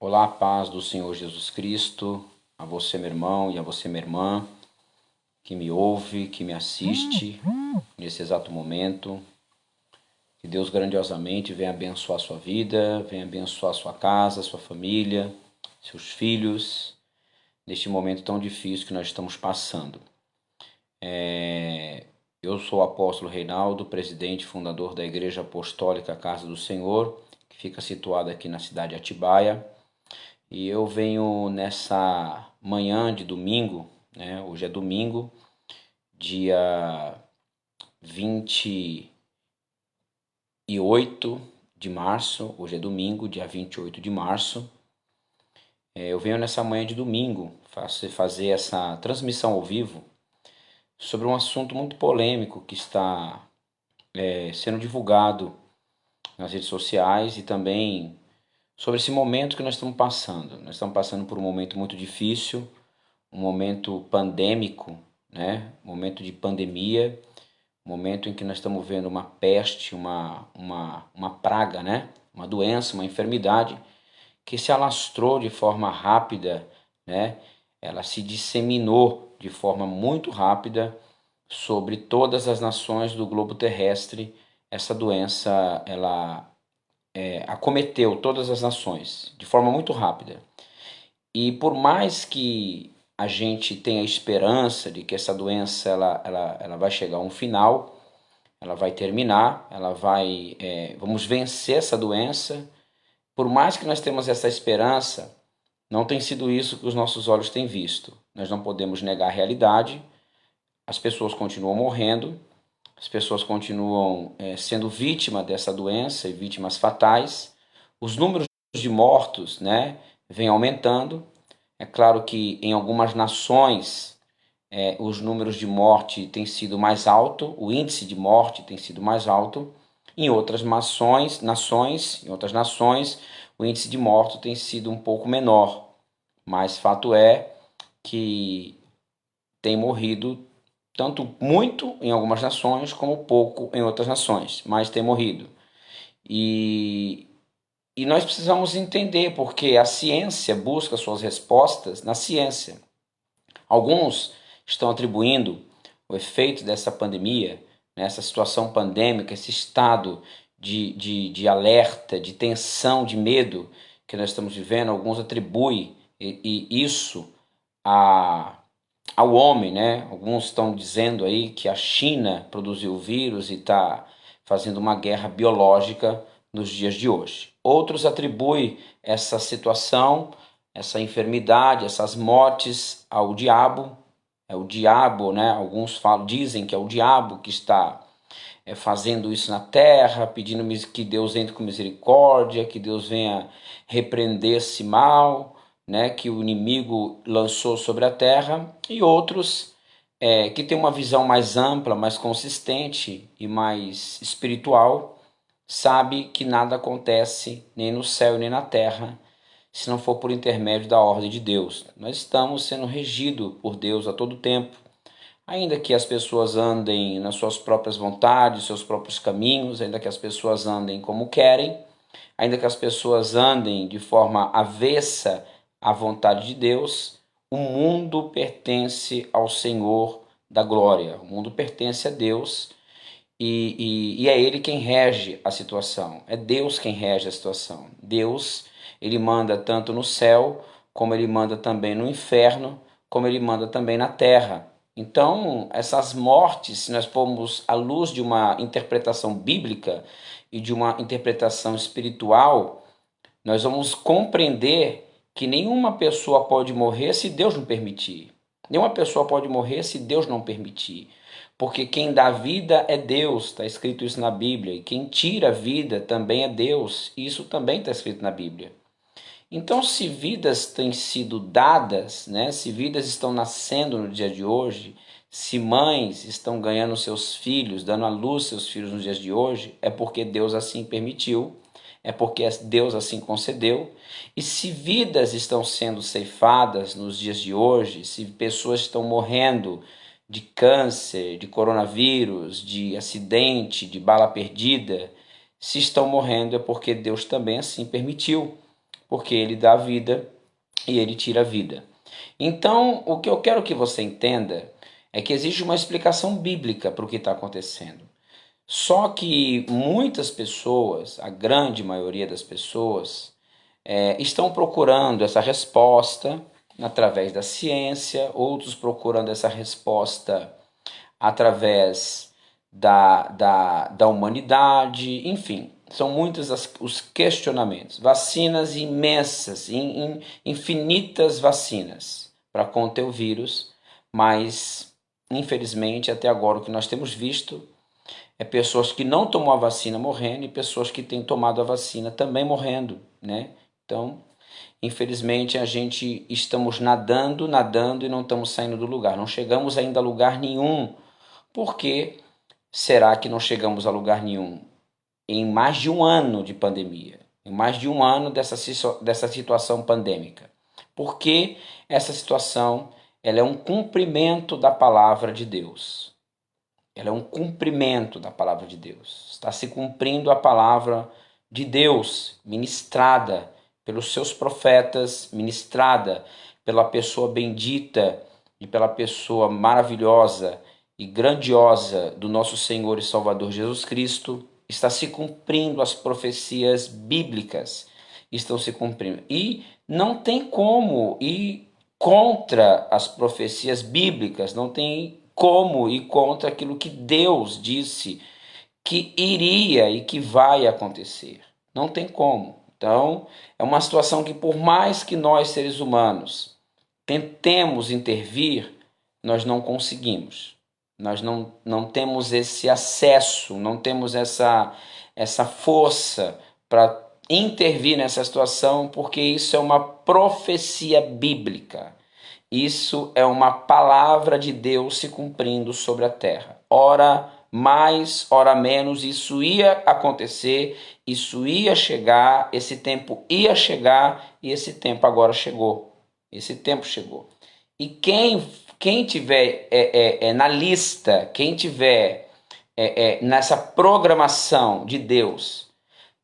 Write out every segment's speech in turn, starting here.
Olá, a paz do Senhor Jesus Cristo, a você, meu irmão, e a você, minha irmã, que me ouve, que me assiste nesse exato momento. Que Deus grandiosamente venha abençoar a sua vida, venha abençoar a sua casa, a sua família, seus filhos, neste momento tão difícil que nós estamos passando. Eu sou o apóstolo Reinaldo, presidente e fundador da Igreja Apostólica Casa do Senhor, que fica situada aqui na cidade de Atibaia. E eu venho nessa manhã de domingo, né? Hoje é domingo, dia 28 de março. Hoje é domingo, dia 28 de março. Eu venho nessa manhã de domingo fazer essa transmissão ao vivo sobre um assunto muito polêmico que está sendo divulgado nas redes sociais e também sobre esse momento que nós estamos passando. Nós estamos passando por um momento muito difícil, um momento pandêmico, né? Um momento de pandemia, um momento em que nós estamos vendo uma peste, uma praga, né? Uma doença, uma enfermidade que se alastrou de forma rápida, né? Ela se disseminou de forma muito rápida sobre todas as nações do globo terrestre. Essa doença, ela acometeu todas as nações de forma muito rápida. E por mais que a gente tenha esperança de que essa doença ela vai chegar a um final, ela vai terminar, vamos vencer essa doença. Por mais que nós temos essa esperança, não tem sido isso que os nossos olhos têm visto. Nós não podemos negar a realidade. As pessoas continuam morrendo, as pessoas continuam sendo vítimas dessa doença e vítimas fatais. Os números de mortos, né, vêm aumentando. É claro que em algumas nações os números de morte têm sido mais alto, o índice de morte tem sido mais alto. Em outras em outras nações, o índice de morte tem sido um pouco menor. Mas fato é que tem morrido tanto muito em algumas nações como pouco em outras nações, mas tem morrido. E, e nós precisamos entender porque a ciência busca suas respostas na ciência. Alguns estão atribuindo o efeito dessa pandemia, né, essa situação pandêmica, esse estado de alerta, de tensão, de medo que nós estamos vivendo. Alguns atribuem isso a, ao homem, né? Alguns estão dizendo aí que a China produziu o vírus e está fazendo uma guerra biológica nos dias de hoje. Outros atribuem essa situação, essa enfermidade, essas mortes ao diabo. É o diabo, né? Alguns dizem que é o diabo que está fazendo isso na terra, pedindo que Deus entre com misericórdia, que Deus venha repreender esse mal, né? Que o inimigo lançou sobre a terra. E outros que têm uma visão mais ampla, mais consistente e mais espiritual, sabe que nada acontece nem no céu nem na terra se não for por intermédio da ordem de Deus. Nós estamos sendo regidos por Deus a todo tempo. Ainda que as pessoas andem nas suas próprias vontades, seus próprios caminhos, ainda que as pessoas andem como querem, ainda que as pessoas andem de forma avessa à vontade de Deus, o mundo pertence ao Senhor da glória. O mundo pertence a Deus e é Ele quem rege a situação. É Deus quem rege a situação. Deus, Ele manda tanto no céu, como Ele manda também no inferno, como Ele manda também na terra. Então, essas mortes, se nós formos à luz de uma interpretação bíblica e de uma interpretação espiritual, nós vamos compreender que nenhuma pessoa pode morrer se Deus não permitir. Nenhuma pessoa pode morrer se Deus não permitir. Porque quem dá vida é Deus, está escrito isso na Bíblia. E quem tira a vida também é Deus. Isso também está escrito na Bíblia. Então, se vidas têm sido dadas, né? Se vidas estão nascendo no dia de hoje, se mães estão ganhando seus filhos, dando à luz seus filhos nos dias de hoje, é porque Deus assim permitiu, é porque Deus assim concedeu. E se vidas estão sendo ceifadas nos dias de hoje, se pessoas estão morrendo de câncer, de coronavírus, de acidente, de bala perdida, se estão morrendo é porque Deus também assim permitiu. porque ele dá vida e ele tira a vida. Então, o que eu quero que você entenda é que existe uma explicação bíblica para o que está acontecendo. Só que muitas pessoas, a grande maioria das pessoas, estão procurando essa resposta através da ciência, outros procurando essa resposta através da humanidade, enfim, são muitos os questionamentos. Vacinas imensas, infinitas vacinas para conter o vírus, mas infelizmente até agora o que nós temos visto é pessoas que não tomam a vacina morrendo e pessoas que têm tomado a vacina também morrendo, né? Então, infelizmente, a gente estamos nadando, nadando e não estamos saindo do lugar. Não chegamos ainda a lugar nenhum. Por que será que não chegamos a lugar nenhum? Em mais de um ano de pandemia, em mais de um ano dessa situação pandêmica. Porque essa situação ela é um cumprimento da palavra de Deus. Ela é um cumprimento da palavra de Deus. Está se cumprindo a palavra de Deus, ministrada pelos seus profetas, ministrada pela pessoa bendita e pela pessoa maravilhosa e grandiosa do nosso Senhor e Salvador Jesus Cristo. Está se cumprindo as profecias bíblicas. Estão se cumprindo. E não tem como ir contra as profecias bíblicas, não tem como ir contra aquilo que Deus disse que iria e que vai acontecer. Não tem como. Então, é uma situação que, por mais que nós, seres humanos, tentemos intervir, nós não conseguimos. Nós não temos esse acesso, não temos essa força para intervir nessa situação, porque isso é uma profecia bíblica. Isso é uma palavra de Deus se cumprindo sobre a terra. Ora mais, ora menos, isso ia acontecer, isso ia chegar, esse tempo ia chegar e esse tempo agora chegou. Esse tempo chegou. E quem tiver na lista, quem tiver nessa programação de Deus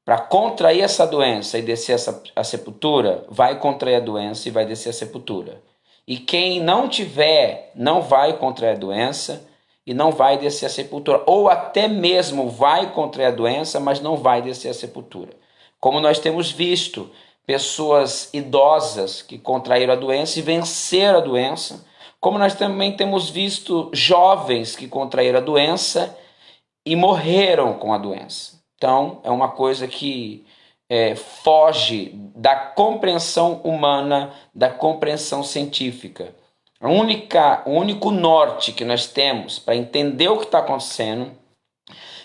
para contrair essa doença e descer a sepultura, vai contrair a doença e vai descer a sepultura. E quem não tiver, não vai contrair a doença e não vai descer a sepultura. Ou até mesmo vai contrair a doença, mas não vai descer a sepultura. Como nós temos visto pessoas idosas que contraíram a doença e venceram a doença. Como nós também temos visto jovens que contraíram a doença e morreram com a doença. Então, é uma coisa que foge da compreensão humana, da compreensão científica. O único norte que nós temos para entender o que está acontecendo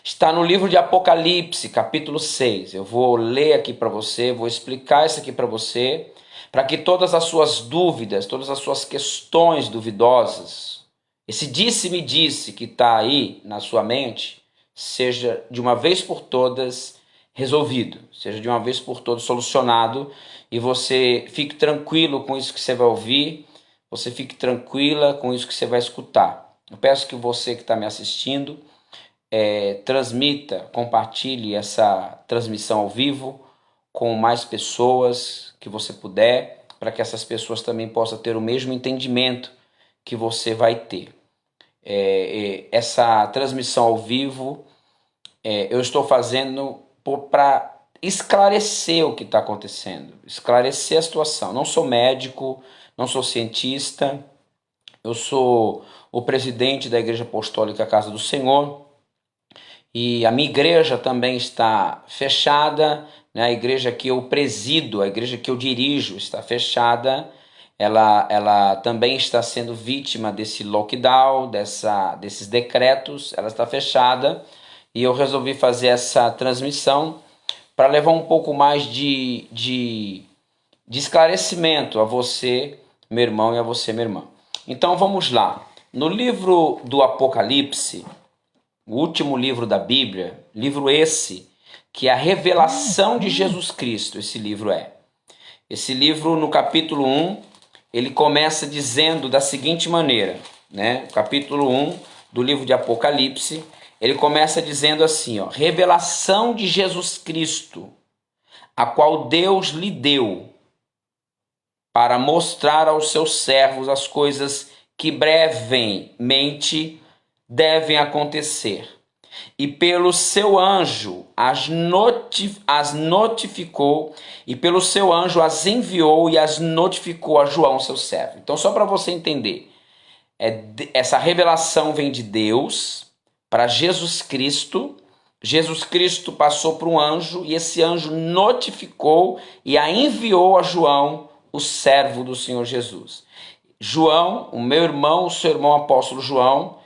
está no livro de Apocalipse, capítulo 6. Eu vou ler aqui para você, vou explicar isso aqui para você, para que todas as suas dúvidas, todas as suas questões duvidosas, esse disse-me disse que está aí na sua mente, seja de uma vez por todas resolvido, seja de uma vez por todas solucionado, e você fique tranquilo com isso que você vai ouvir, você fique tranquila com isso que você vai escutar. Eu peço que você que está me assistindo, transmita, compartilhe essa transmissão ao vivo com mais pessoas que você puder, para que essas pessoas também possam ter o mesmo entendimento que você vai ter. Essa transmissão ao vivo eu estou fazendo para esclarecer o que está acontecendo, esclarecer a situação. Não sou médico, não sou cientista, eu sou o presidente da Igreja Apostólica Casa do Senhor e a minha igreja também está fechada, né? A igreja que eu presido, a igreja que eu dirijo está fechada, ela também está sendo vítima desse lockdown, desses decretos, ela está fechada. E eu resolvi fazer essa transmissão para levar um pouco mais de esclarecimento a você, meu irmão, e a você, minha irmã. Então vamos lá. No livro do Apocalipse, o último livro da Bíblia, livro esse, que é a revelação de Jesus Cristo, esse livro é. Esse livro, no capítulo 1, ele começa dizendo da seguinte maneira, né? O capítulo 1 do livro de Apocalipse, ele começa dizendo assim, ó, revelação de Jesus Cristo, a qual Deus lhe deu para mostrar aos seus servos as coisas que brevemente devem acontecer. E pelo seu anjo as notificou, e pelo seu anjo as enviou e as notificou a João, seu servo. Então, só para você entender, essa revelação vem de Deus para Jesus Cristo. Jesus Cristo passou para um anjo e esse anjo notificou e a enviou a João, o servo do Senhor Jesus. João, o meu irmão, o seu irmão apóstolo João,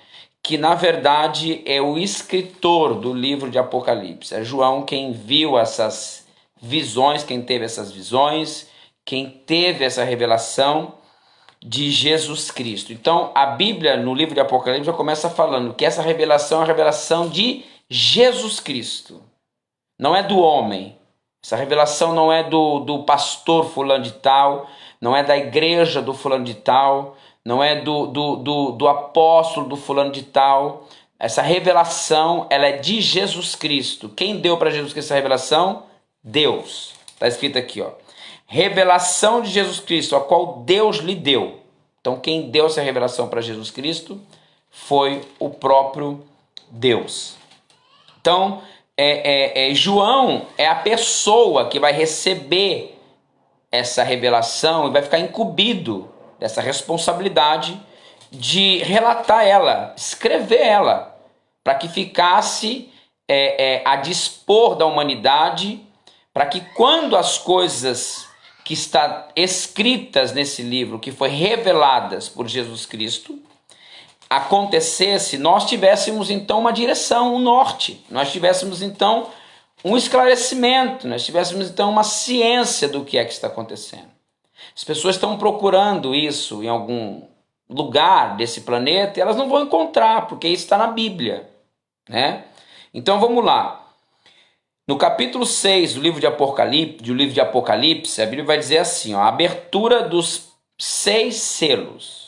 que na verdade é o escritor do livro de Apocalipse. É João quem viu essas visões, quem teve essas visões, quem teve essa revelação de Jesus Cristo. Então, a Bíblia, no livro de Apocalipse, já começa falando que essa revelação é a revelação de Jesus Cristo. Não é do homem. Essa revelação não é do pastor fulano de tal, não é da igreja do fulano de tal, não é do apóstolo do fulano de tal. Essa revelação, ela é de Jesus Cristo. Quem deu para Jesus Cristo essa revelação? Deus. Está escrito aqui, ó. Revelação de Jesus Cristo, a qual Deus lhe deu. Então, quem deu essa revelação para Jesus Cristo foi o próprio Deus. Então, João é a pessoa que vai receber essa revelação e vai ficar incumbido dessa responsabilidade de relatar ela, escrever ela, para que ficasse a dispor da humanidade, para que quando as coisas que estão escritas nesse livro, que foi reveladas por Jesus Cristo, acontecesse, nós tivéssemos então uma direção, um norte, nós tivéssemos então um esclarecimento, nós tivéssemos então uma ciência do que é que está acontecendo. As pessoas estão procurando isso em algum lugar desse planeta e elas não vão encontrar, porque isso está na Bíblia, né? Então vamos lá. No capítulo 6 do livro de Apocalipse, a Bíblia vai dizer assim, ó, a abertura dos 6 selos.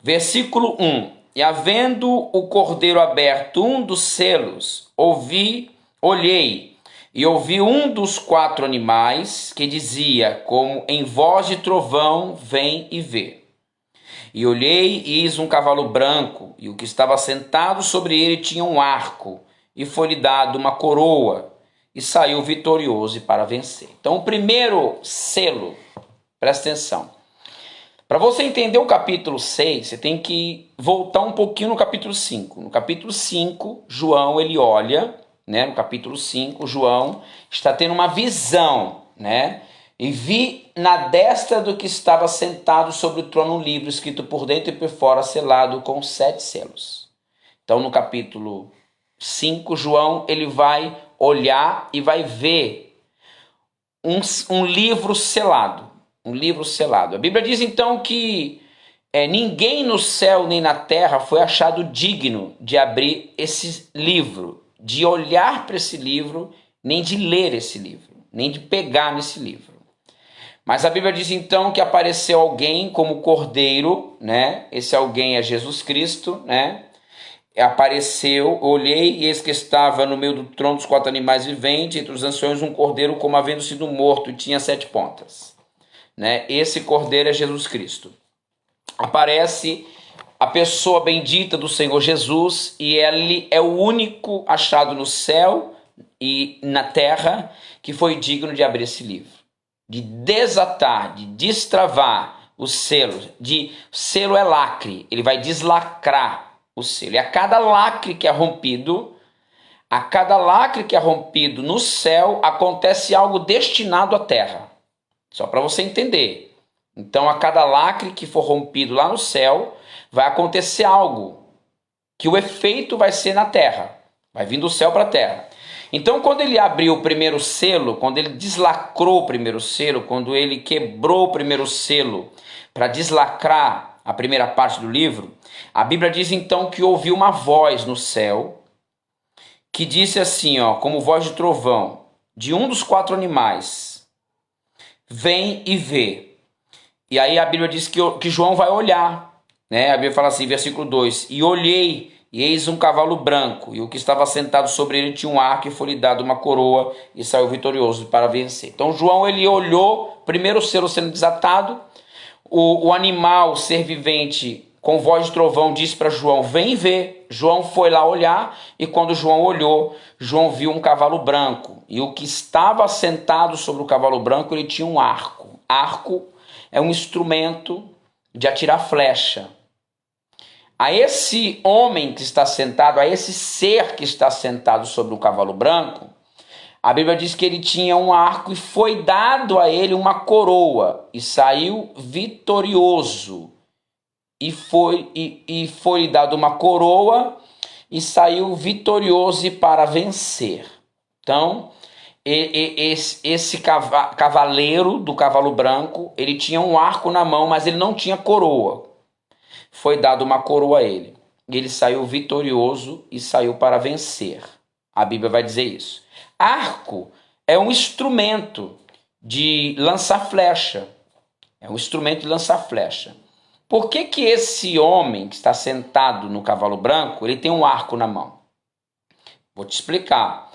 Versículo 1. E havendo o cordeiro aberto um dos selos, olhei e ouvi um dos 4 animais que dizia, como em voz de trovão, vem e vê. E olhei e eis um cavalo branco, e o que estava sentado sobre ele tinha um arco, e foi-lhe dado uma coroa, e saiu vitorioso para vencer. Então, o primeiro selo, presta atenção. Para você entender o capítulo 6, você tem que voltar um pouquinho no capítulo 5. No capítulo 5, João, ele olha, né? No capítulo 5, João está tendo uma visão, né? E vi na destra do que estava sentado sobre o trono um livro, escrito por dentro e por fora, selado com 7 selos. Então, no capítulo 5, João, ele vai olhar e vai ver um livro selado. Um livro selado. A Bíblia diz então que ninguém no céu nem na terra foi achado digno de abrir esse livro, de olhar para esse livro, nem de ler esse livro, nem de pegar nesse livro. Mas a Bíblia diz então que apareceu alguém como cordeiro, né? Esse alguém é Jesus Cristo, né? Apareceu, olhei e eis que estava no meio do trono dos 4 animais viventes, entre os anciões um cordeiro como havendo sido morto e tinha 7 pontas. Né? Esse cordeiro é Jesus Cristo. Aparece a pessoa bendita do Senhor Jesus e ele é o único achado no céu e na terra que foi digno de abrir esse livro, de desatar, de destravar os selos. Selo é lacre, ele vai deslacrar o selo. E a cada lacre que é rompido no céu, acontece algo destinado à terra. Só para você entender. Então, a cada lacre que for rompido lá no céu, vai acontecer algo, que o efeito vai ser na terra, vai vir do céu para a terra. Então, quando ele abriu o primeiro selo, quando ele deslacrou o primeiro selo, quando ele quebrou o primeiro selo para deslacrar a primeira parte do livro, a Bíblia diz então que ouviu uma voz no céu, que disse assim, ó, como voz de trovão, de um dos 4 animais, vem e vê. E aí a Bíblia diz que João vai olhar, né? A Bíblia fala assim, versículo 2, e olhei E eis um cavalo branco, e o que estava sentado sobre ele tinha um arco, e foi-lhe dado uma coroa, e saiu vitorioso para vencer. Então João, ele olhou, primeiro o selo sendo desatado, o animal, o ser vivente, com voz de trovão, disse para João, vem ver. João foi lá olhar, e quando João olhou, João viu um cavalo branco, e o que estava sentado sobre o cavalo branco, ele tinha um arco. Arco é um instrumento de atirar flecha. A esse homem que está sentado, a esse ser que está sentado sobre um cavalo branco, a Bíblia diz que ele tinha um arco e foi dado a ele uma coroa e saiu vitorioso. E foi dado uma coroa e saiu vitorioso para vencer. Então, esse cavaleiro do cavalo branco, ele tinha um arco na mão, mas ele não tinha coroa. Foi dado uma coroa a ele. E ele saiu vitorioso e saiu para vencer. A Bíblia vai dizer isso. Arco é um instrumento de lançar flecha. É um instrumento de lançar flecha. Por que que esse homem que está sentado no cavalo branco, ele tem um arco na mão? Vou te explicar.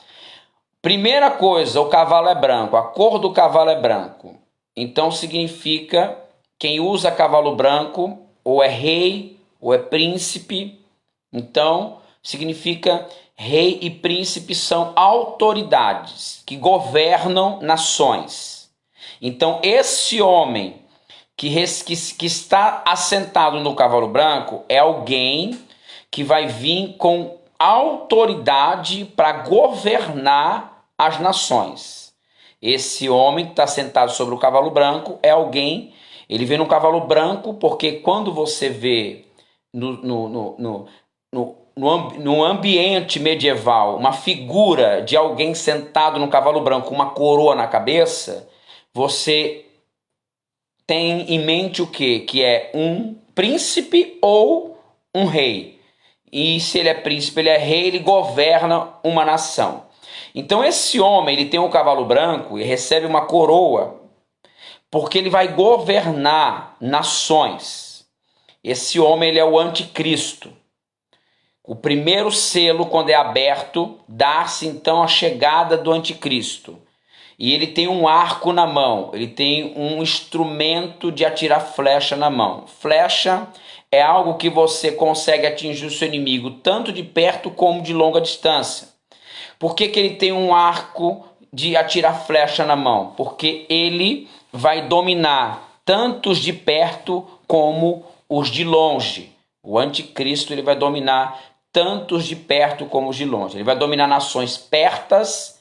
Primeira coisa, o cavalo é branco, a cor do cavalo é branco. Então significa, quem usa cavalo branco, ou é rei, ou é príncipe. Então, significa rei e príncipe são autoridades que governam nações. Então, esse homem que está assentado no cavalo branco é alguém que vai vir com autoridade para governar as nações. Esse homem que está sentado sobre o cavalo branco é alguém, ele vem no cavalo branco porque quando você vê no ambiente medieval uma figura de alguém sentado no cavalo branco com uma coroa na cabeça, você tem em mente o quê? Que é um príncipe ou um rei. E se ele é príncipe, ele é rei, ele governa uma nação. Então esse homem, ele tem um cavalo branco e recebe uma coroa, porque ele vai governar nações. Esse homem, ele é o anticristo. O primeiro selo, quando é aberto, dá-se então a chegada do anticristo. E ele tem um arco na mão, ele tem um instrumento de atirar flecha na mão. Flecha é algo que você consegue atingir o seu inimigo tanto de perto como de longa distância. Por que que ele tem um arco de atirar flecha na mão? Porque ele vai dominar tanto os de perto como os de longe. O anticristo, ele vai dominar tanto os de perto como os de longe. Ele vai dominar nações pertas,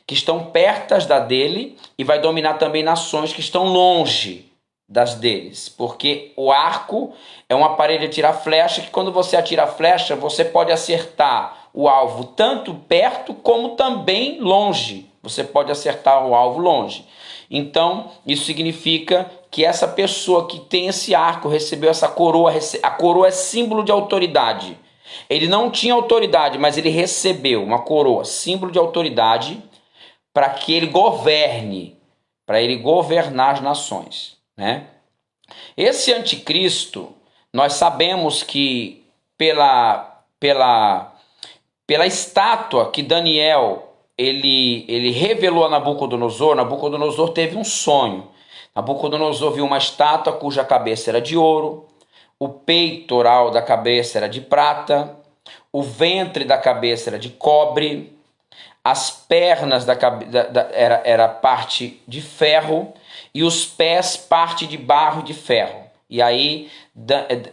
que estão pertas da dele, e vai dominar também nações que estão longe das deles, porque o arco é um aparelho de atirar flecha, que quando você atira a flecha, você pode acertar o alvo tanto perto como também longe. Você pode acertar o alvo longe. Então, isso significa que essa pessoa que tem esse arco, recebeu essa coroa, a coroa é símbolo de autoridade. Ele não tinha autoridade, mas ele recebeu uma coroa, símbolo de autoridade, para que ele governe, para ele governar as nações, né? Esse anticristo, nós sabemos que pela estátua que Daniel ele revelou a Nabucodonosor, Nabucodonosor teve um sonho. Nabucodonosor viu uma estátua cuja cabeça era de ouro, o peitoral da cabeça era de prata, o ventre da cabeça era de cobre, as pernas era parte de ferro e os pés parte de barro e de ferro. E aí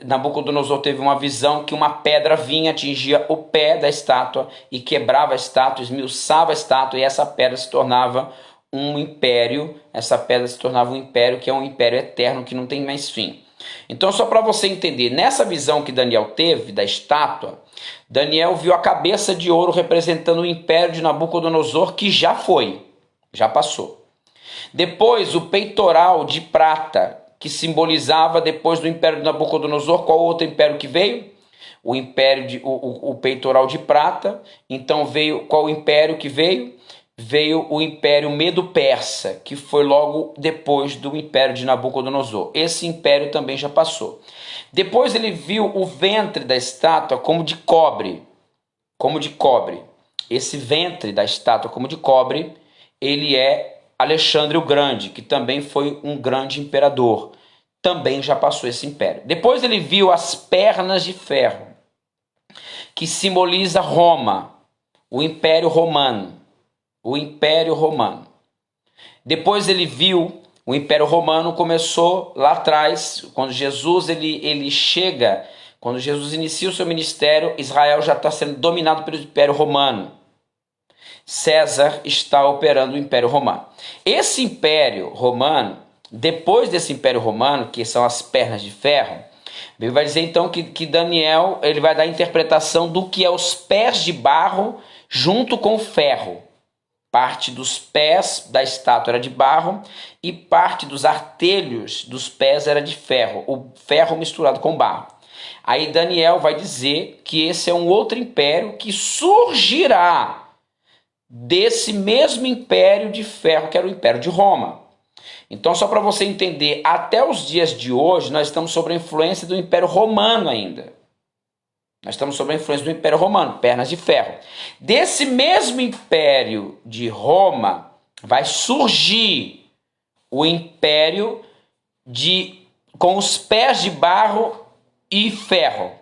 Nabucodonosor teve uma visão que uma pedra vinha, atingia o pé da estátua e quebrava a estátua, esmiuçava a estátua, e essa pedra se tornava um império. Essa pedra se tornava um império que é um império eterno que não tem mais fim. Então, só para você entender, nessa visão que Daniel teve da estátua, Daniel viu a cabeça de ouro representando o império de Nabucodonosor, que já foi, já passou. Depois, o peitoral de prata, que simbolizava, depois do império de Nabucodonosor, qual outro império que veio? O peitoral de prata. Então veio, qual o império que veio? Veio o Império Medo-Persa, que foi logo depois do Império de Nabucodonosor. Esse império também já passou. Depois ele viu o ventre da estátua como de cobre, como de cobre. Esse ventre da estátua como de cobre, ele é Alexandre o Grande, que também foi um grande imperador. Também já passou esse império. Depois ele viu as pernas de ferro, que simboliza Roma, o Império Romano. O Império Romano. Depois ele viu o Império Romano começou lá atrás, quando Jesus ele chega, quando Jesus inicia o seu ministério, Israel já está sendo dominado pelo Império Romano. César está operando o Império Romano. Esse Império Romano, depois desse Império Romano, que são as pernas de ferro, ele vai dizer então que Daniel ele vai dar a interpretação do que é os pés de barro junto com o ferro. Parte dos pés da estátua era de barro e parte dos artelhos dos pés era de ferro, o ferro misturado com barro. Aí Daniel vai dizer que esse é um outro império que surgirá desse mesmo império de ferro, que era o Império de Roma. Então, só para você entender, até os dias de hoje, nós estamos sob a influência do Império Romano ainda. Nós estamos sob a influência do Império Romano, pernas de ferro. Desse mesmo Império de Roma, vai surgir o Império com os pés de barro e ferro,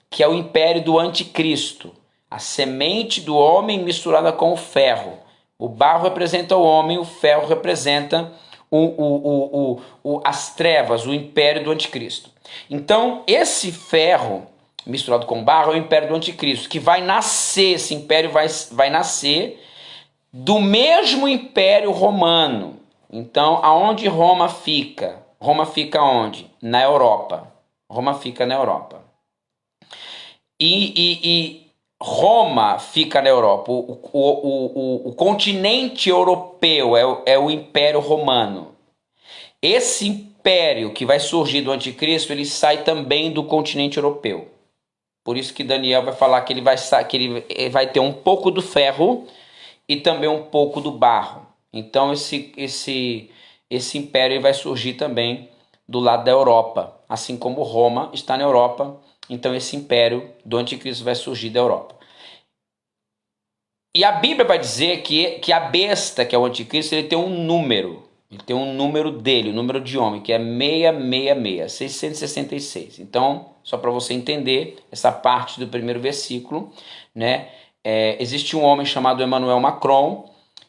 que é o Império do Anticristo. A semente do homem misturada com o ferro. O barro representa o homem, o ferro representa as trevas, o Império do Anticristo. Então, esse ferro misturado com barro é o Império do Anticristo, que vai nascer, esse império vai nascer do mesmo Império Romano. Então, aonde Roma fica? Roma fica onde? Na Europa. Roma fica na Europa. E Roma fica na Europa. O continente europeu é o Império Romano. Esse império que vai surgir do Anticristo, ele sai também do continente europeu. Por isso que Daniel vai falar que ele vai ter um pouco do ferro e também um pouco do barro. Então esse império vai surgir também do lado da Europa, assim como Roma está na Europa. Então esse império do Anticristo vai surgir da Europa. E a Bíblia vai dizer que a besta, que é o Anticristo, ele tem um número. Ele tem um número dele, o número de homem, que é 666, 666. Então, só para você entender essa parte do primeiro versículo, né? Existe um homem chamado Emmanuel Macron,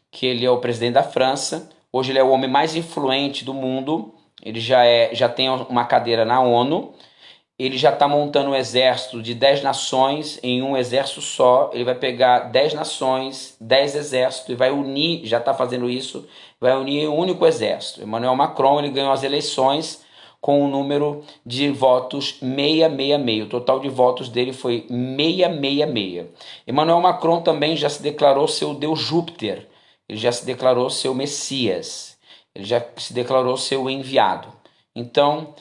que ele é o presidente da França. Hoje ele é o homem mais influente do mundo. Ele já tem uma cadeira na ONU. Ele já está montando um exército de 10 nações em um exército só. Ele vai pegar 10 nações, 10 exércitos e vai unir, já está fazendo isso, vai unir em um único exército. Emmanuel Macron ele ganhou as eleições com um número de votos 666. O total de votos dele foi 666. Emmanuel Macron também já se declarou seu Deus Júpiter. Ele já se declarou seu Messias. Ele já se declarou seu enviado. Então,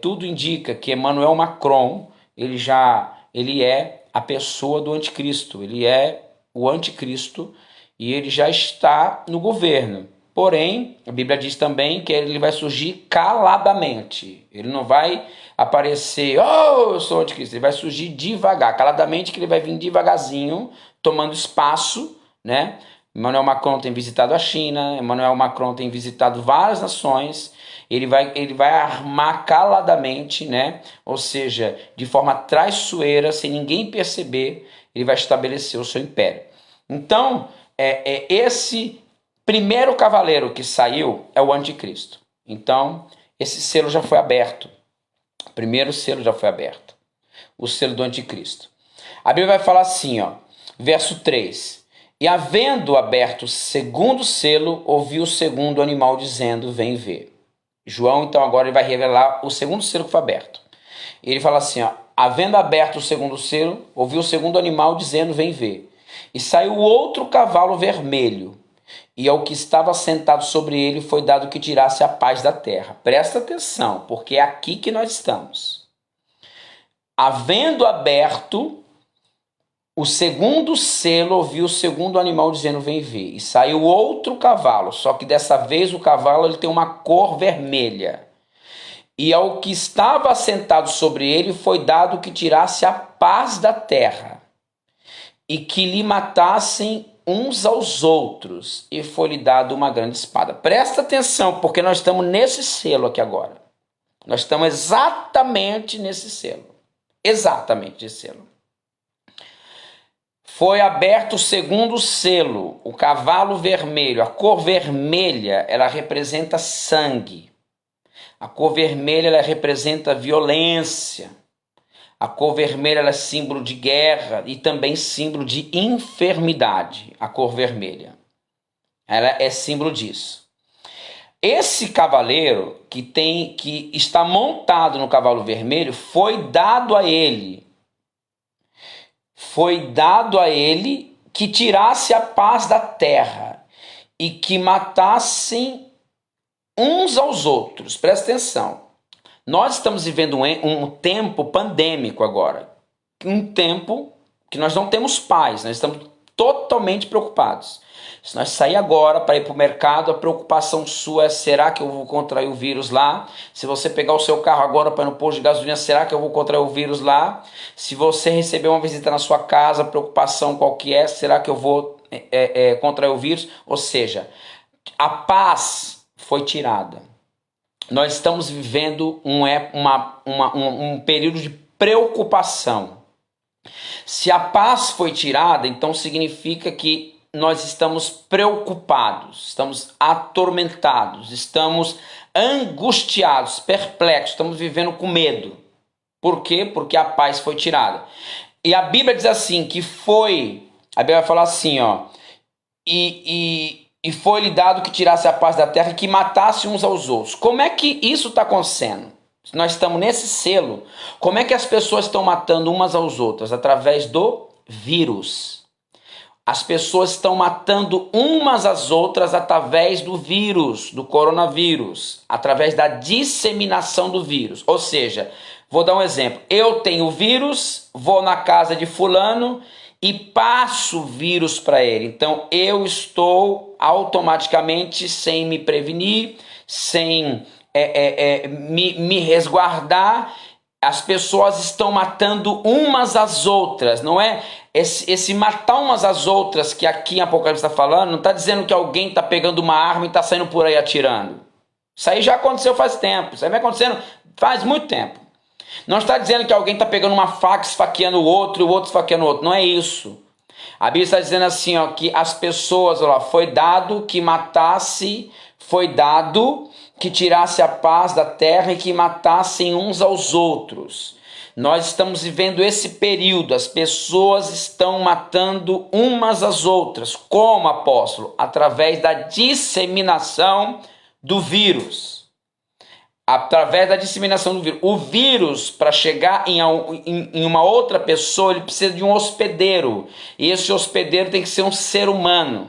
tudo indica que Emmanuel Macron ele é a pessoa do anticristo, ele é o anticristo e ele já está no governo. Porém, a Bíblia diz também que ele vai surgir caladamente. Ele não vai aparecer, oh, eu sou o anticristo. Ele vai surgir devagar, caladamente, que ele vai vir devagarzinho, tomando espaço, né? Emmanuel Macron tem visitado a China, Emmanuel Macron tem visitado várias nações. Ele vai armar caladamente, né? Ou seja, de forma traiçoeira, sem ninguém perceber, ele vai estabelecer o seu império. Então, esse primeiro cavaleiro que saiu é o anticristo. Então, esse selo já foi aberto. O primeiro selo já foi aberto. O selo do anticristo. A Bíblia vai falar assim, ó, verso 3. E havendo aberto o segundo selo, ouviu o segundo animal dizendo, vem ver. João, então, agora ele vai revelar o segundo selo que foi aberto. Ele fala assim, ó, havendo aberto o segundo selo, ouviu o segundo animal dizendo, vem ver. E saiu outro cavalo vermelho, e ao que estava sentado sobre ele foi dado que tirasse a paz da terra. Presta atenção, porque é aqui que nós estamos. Havendo aberto o segundo selo, ouviu o segundo animal dizendo, vem ver. E saiu outro cavalo, só que dessa vez o cavalo ele tem uma cor vermelha. E ao que estava assentado sobre ele foi dado que tirasse a paz da terra, e que lhe matassem uns aos outros, e foi-lhe dado uma grande espada. Presta atenção, porque nós estamos nesse selo aqui agora. Nós estamos exatamente nesse selo. Exatamente nesse selo. Foi aberto o segundo selo, o cavalo vermelho. A cor vermelha, ela representa sangue. A cor vermelha, ela representa violência. A cor vermelha, ela é símbolo de guerra e também símbolo de enfermidade. A cor vermelha, ela é símbolo disso. Esse cavaleiro que está montado no cavalo vermelho, foi dado a ele que tirasse a paz da terra e que matassem uns aos outros. Presta atenção. Nós estamos vivendo um tempo pandêmico agora. Um tempo que nós não temos paz, nós estamos totalmente preocupados. Se nós sair agora para ir para o mercado, a preocupação sua é: será que eu vou contrair o vírus lá? Se você pegar o seu carro agora para ir no posto de gasolina, será que eu vou contrair o vírus lá? Se você receber uma visita na sua casa, a preocupação qual que é? Será que eu vou contrair o vírus? Ou seja, a paz foi tirada. Nós estamos vivendo um período de preocupação. Se a paz foi tirada, então significa que nós estamos preocupados, estamos atormentados, estamos angustiados, perplexos, estamos vivendo com medo. Por quê? Porque a paz foi tirada. E a Bíblia diz assim, a Bíblia vai falar assim, e foi-lhe dado que tirasse a paz da terra e que matasse uns aos outros. Como é que isso está acontecendo? Nós estamos nesse selo. Como é que as pessoas estão matando umas às outras? Através do vírus. As pessoas estão matando umas às outras através do vírus, do coronavírus, através da disseminação do vírus. Ou seja, vou dar um exemplo. Eu tenho o vírus, vou na casa de fulano e passo o vírus para ele. Então eu estou automaticamente, sem me prevenir, sem me resguardar, as pessoas estão matando umas às outras, não é? Esse matar umas às outras que aqui em Apocalipse está falando, não está dizendo que alguém está pegando uma arma e está saindo por aí atirando. Isso aí já aconteceu faz tempo, isso aí vem acontecendo faz muito tempo. Não está dizendo que alguém está pegando uma faca, esfaqueando o outro esfaqueando o outro. Não é isso. A Bíblia está dizendo assim, que as pessoas, foi dado que matasse, foi dado que tirasse a paz da terra e que matassem uns aos outros. Nós estamos vivendo esse período, as pessoas estão matando umas às outras. Como, apóstolo? Através da disseminação do vírus. Através da disseminação do vírus. O vírus, para chegar em uma outra pessoa, ele precisa de um hospedeiro. E esse hospedeiro tem que ser um ser humano.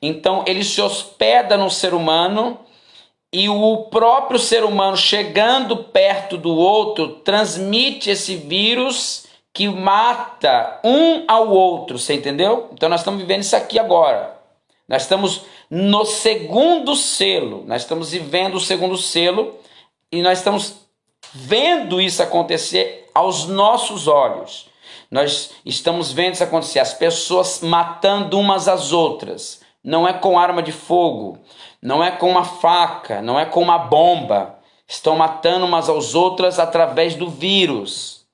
Então, ele se hospeda no ser humano e o próprio ser humano, chegando perto do outro, transmite esse vírus que mata um ao outro. Você entendeu? Então, nós estamos vivendo isso aqui agora. Nós estamos no segundo selo. Nós estamos vivendo o segundo selo. E nós estamos vendo isso acontecer aos nossos olhos. Nós estamos vendo isso acontecer. As pessoas matando umas às outras. Não é com arma de fogo. Não é com uma faca. Não é com uma bomba. Estão matando umas às outras através do vírus.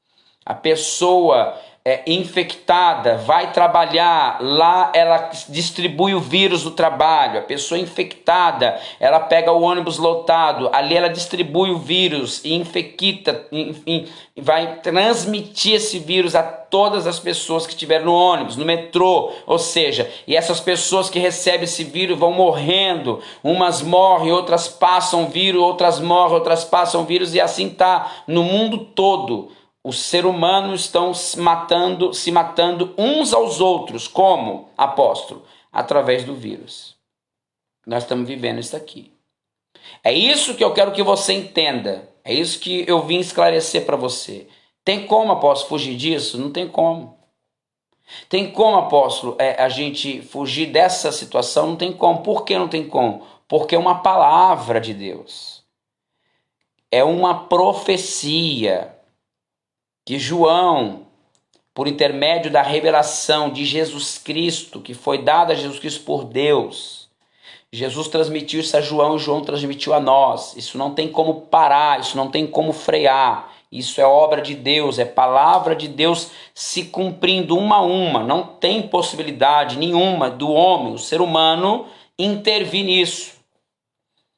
A pessoa infectada vai trabalhar, lá ela distribui o vírus do trabalho. A pessoa infectada, ela pega o ônibus lotado, ali ela distribui o vírus e infecta, enfim, vai transmitir esse vírus a todas as pessoas que estiveram no ônibus, no metrô, ou seja, e essas pessoas que recebem esse vírus vão morrendo, umas morrem, outras passam vírus, outras morrem, outras passam vírus, e assim está no mundo todo. Os seres humanos estão se matando uns aos outros. Como, apóstolo? Através do vírus. Nós estamos vivendo isso aqui. É isso que eu quero que você entenda. É isso que eu vim esclarecer para você. Tem como, apóstolo, fugir disso? Não tem como. Tem como, apóstolo, a gente fugir dessa situação? Não tem como. Por que não tem como? Porque é uma palavra de Deus. é uma profecia que João, por intermédio da revelação de Jesus Cristo, que foi dada a Jesus Cristo por Deus, Jesus transmitiu isso a João e João transmitiu a nós. Isso não tem como parar, isso não tem como frear. Isso é obra de Deus, é palavra de Deus se cumprindo uma a uma. Não tem possibilidade nenhuma do homem, o ser humano, intervir nisso.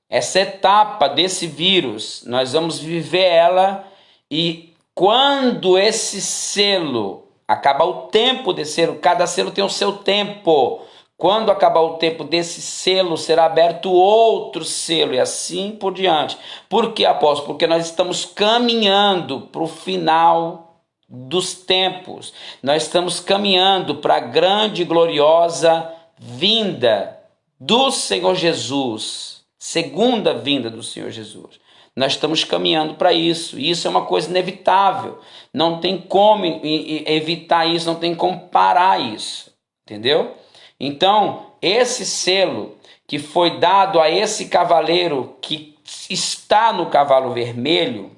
Essa etapa desse vírus, nós vamos viver ela, e quando esse selo acabar, o tempo desse selo, cada selo tem o seu tempo. Quando acabar o tempo desse selo, será aberto outro selo e assim por diante. Por que, apóstolo? Porque nós estamos caminhando para o final dos tempos. Nós estamos caminhando para a grande e gloriosa vinda do Senhor Jesus. Segunda vinda do Senhor Jesus. Nós estamos caminhando para isso. E isso é uma coisa inevitável. Não tem como evitar isso, não tem como parar isso. Entendeu? Então, esse selo que foi dado a esse cavaleiro que está no cavalo vermelho,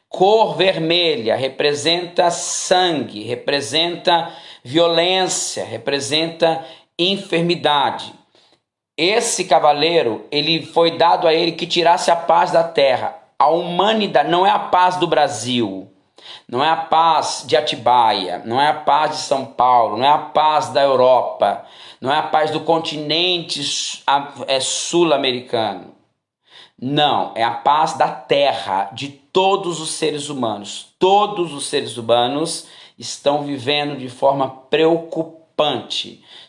cor vermelha, representa sangue, representa violência, representa enfermidade. Esse cavaleiro, ele foi dado a ele que tirasse a paz da terra. A humanidade não é a paz do Brasil, não é a paz de Atibaia, não é a paz de São Paulo, não é a paz da Europa, não é a paz do continente sul-americano. Não, é a paz da terra, de todos os seres humanos. Todos os seres humanos estão vivendo de forma preocupante.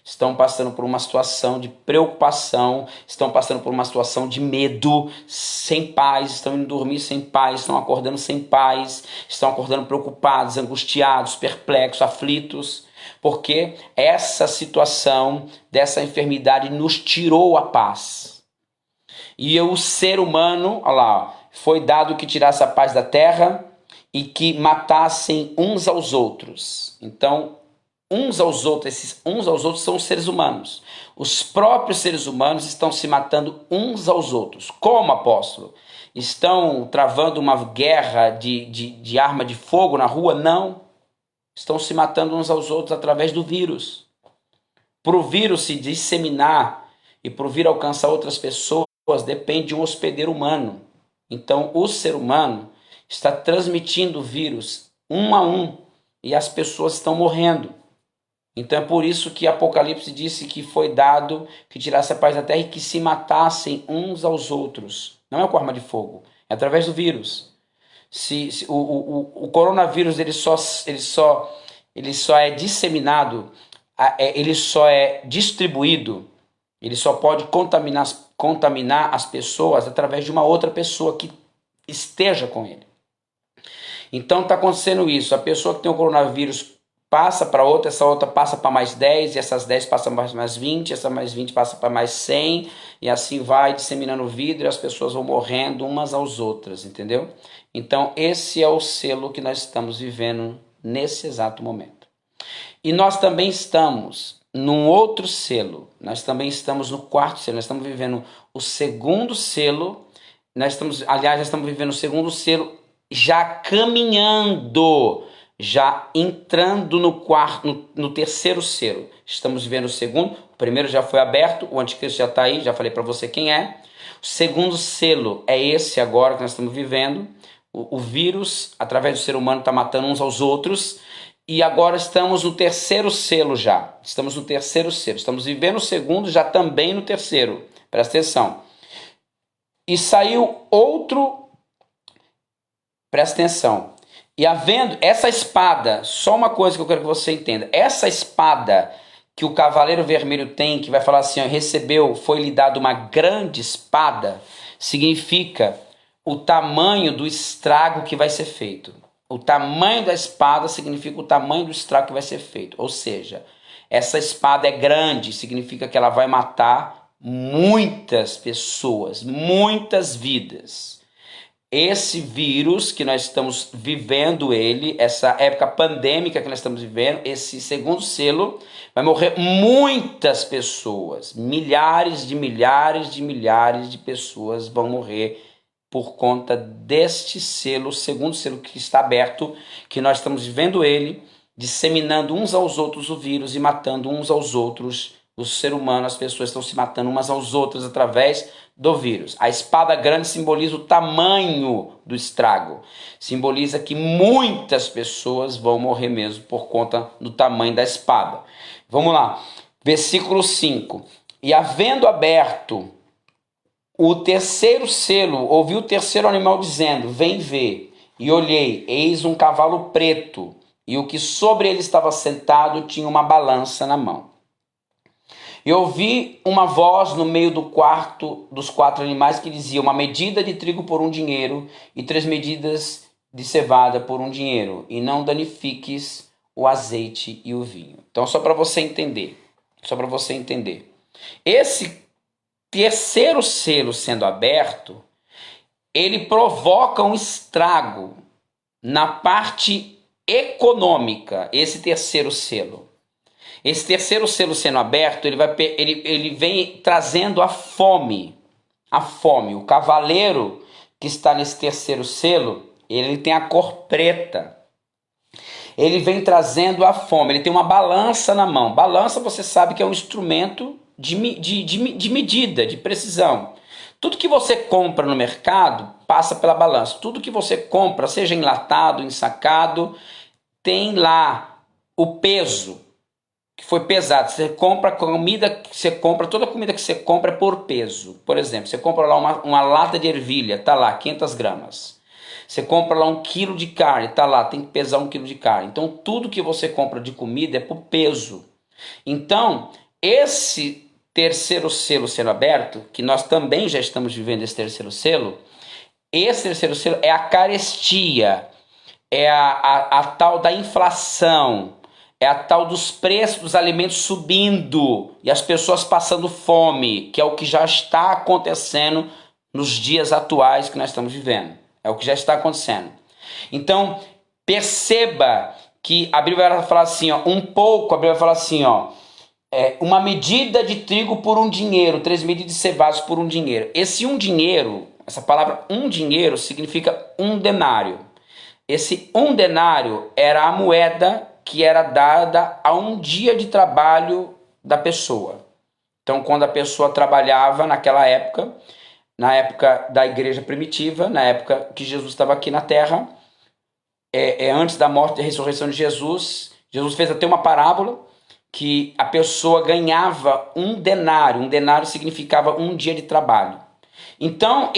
Estão passando por uma situação de preocupação, estão passando por uma situação de medo, sem paz, estão indo dormir sem paz, estão acordando sem paz, estão acordando preocupados, angustiados, perplexos, aflitos, porque essa situação dessa enfermidade nos tirou a paz. E o ser humano, olha lá, foi dado que tirasse a paz da terra e que matassem uns aos outros. Então, esses uns aos outros são os seres humanos. Os próprios seres humanos estão se matando uns aos outros. Como, apóstolo? Estão travando uma guerra de arma de fogo na rua? Não. Estão se matando uns aos outros através do vírus. Para o vírus se disseminar e para o vírus alcançar outras pessoas, depende de um hospedeiro humano. Então, o ser humano está transmitindo o vírus um a um e as pessoas estão morrendo. Então é por isso que Apocalipse disse que foi dado que tirasse a paz da terra e que se matassem uns aos outros. Não é com arma de fogo, é através do vírus. O coronavírus ele só é disseminado, ele só é distribuído, ele só pode contaminar as pessoas através de uma outra pessoa que esteja com ele. Então está acontecendo isso, a pessoa que tem o coronavírus passa para outra, essa outra passa para mais 10, e essas 10 passam para mais 20, essa mais 20 passa para mais 100, e assim vai disseminando o vidro e as pessoas vão morrendo umas às outras, entendeu? Então esse é o selo que nós estamos vivendo nesse exato momento. E nós também estamos num outro selo, nós também estamos no quarto selo, nós estamos vivendo o segundo selo, nós estamos vivendo o segundo selo já caminhando, já entrando no terceiro selo. Estamos vivendo o segundo, o primeiro já foi aberto, o anticristo já está aí, já falei para você quem é. O segundo selo é esse agora que nós estamos vivendo. O vírus, através do ser humano, está matando uns aos outros. E agora estamos no terceiro selo já. Estamos no terceiro selo. Estamos vivendo o segundo, já também no terceiro. Presta atenção. E saiu outro... Presta atenção. E havendo essa espada, só uma coisa que eu quero que você entenda. Essa espada que o cavaleiro vermelho tem, que vai falar assim, ó, foi-lhe dado uma grande espada, significa o tamanho do estrago que vai ser feito. O tamanho da espada significa o tamanho do estrago que vai ser feito. Ou seja, essa espada é grande, significa que ela vai matar muitas pessoas, muitas vidas. esse vírus que nós estamos vivendo essa época pandêmica que nós estamos vivendo, esse segundo selo, vai morrer muitas pessoas, milhares de milhares de milhares de pessoas vão morrer por conta deste selo, o segundo selo que está aberto, que nós estamos vivendo ele, disseminando uns aos outros o vírus e matando uns aos outros, o ser humano, as pessoas estão se matando umas aos outros através do vírus. A espada grande simboliza o tamanho do estrago, simboliza que muitas pessoas vão morrer mesmo por conta do tamanho da espada. Vamos lá, versículo 5. E havendo aberto o terceiro selo, ouvi o terceiro animal dizendo: vem ver. E olhei, eis um cavalo preto, e o que sobre ele estava sentado tinha uma balança na mão. E ouvi uma voz no meio dos quatro animais que dizia: uma medida de trigo por 1 dinheiro e 3 medidas de cevada por 1 dinheiro, e não danifiques o azeite e o vinho. Então, só para você entender, esse terceiro selo sendo aberto, ele provoca um estrago na parte econômica, esse terceiro selo. Esse terceiro selo sendo aberto, ele vem trazendo a fome. A fome. O cavaleiro que está nesse terceiro selo, ele tem a cor preta. Ele vem trazendo a fome. Ele tem uma balança na mão. Balança, você sabe que é um instrumento de medida, de precisão. Tudo que você compra no mercado passa pela balança. Tudo que você compra, seja enlatado, ensacado, tem lá o peso que foi pesado. Você compra toda a comida que você compra é por peso. Por exemplo, você compra lá uma lata de ervilha, tá lá 500 gramas. Você compra lá 1 quilo de carne, tá lá, tem que pesar 1 quilo de carne. Então tudo que você compra de comida é por peso. Então esse terceiro selo sendo aberto, que nós também já estamos vivendo esse terceiro selo é a carestia, é a tal da inflação, é a tal dos preços dos alimentos subindo e as pessoas passando fome, que é o que já está acontecendo nos dias atuais que nós estamos vivendo. É o que já está acontecendo. Então, perceba que a Bíblia vai falar assim, ó, a Bíblia vai falar assim, ó, uma medida de trigo por 1 dinheiro, 3 medidas de cevados por 1 dinheiro. Esse 1 dinheiro, essa palavra 1 dinheiro significa 1 denário. Esse 1 denário era a moeda que era dada a 1 dia de trabalho da pessoa. Então, quando a pessoa trabalhava naquela época, na época da igreja primitiva, na época que Jesus estava aqui na terra, antes da morte e da ressurreição de Jesus, Jesus fez até uma parábola que a pessoa ganhava 1 denário. 1 denário significava 1 dia de trabalho. Então,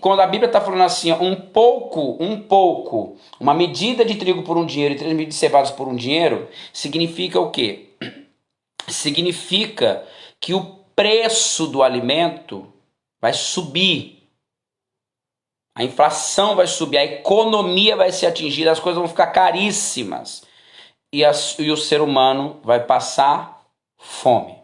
quando a Bíblia está falando assim, um pouco, uma medida de trigo por 1 dinheiro e 3 medidas de cevados por 1 dinheiro, significa o quê? Significa que o preço do alimento vai subir. A inflação vai subir, a economia vai ser atingida, as coisas vão ficar caríssimas. E o ser humano vai passar fome.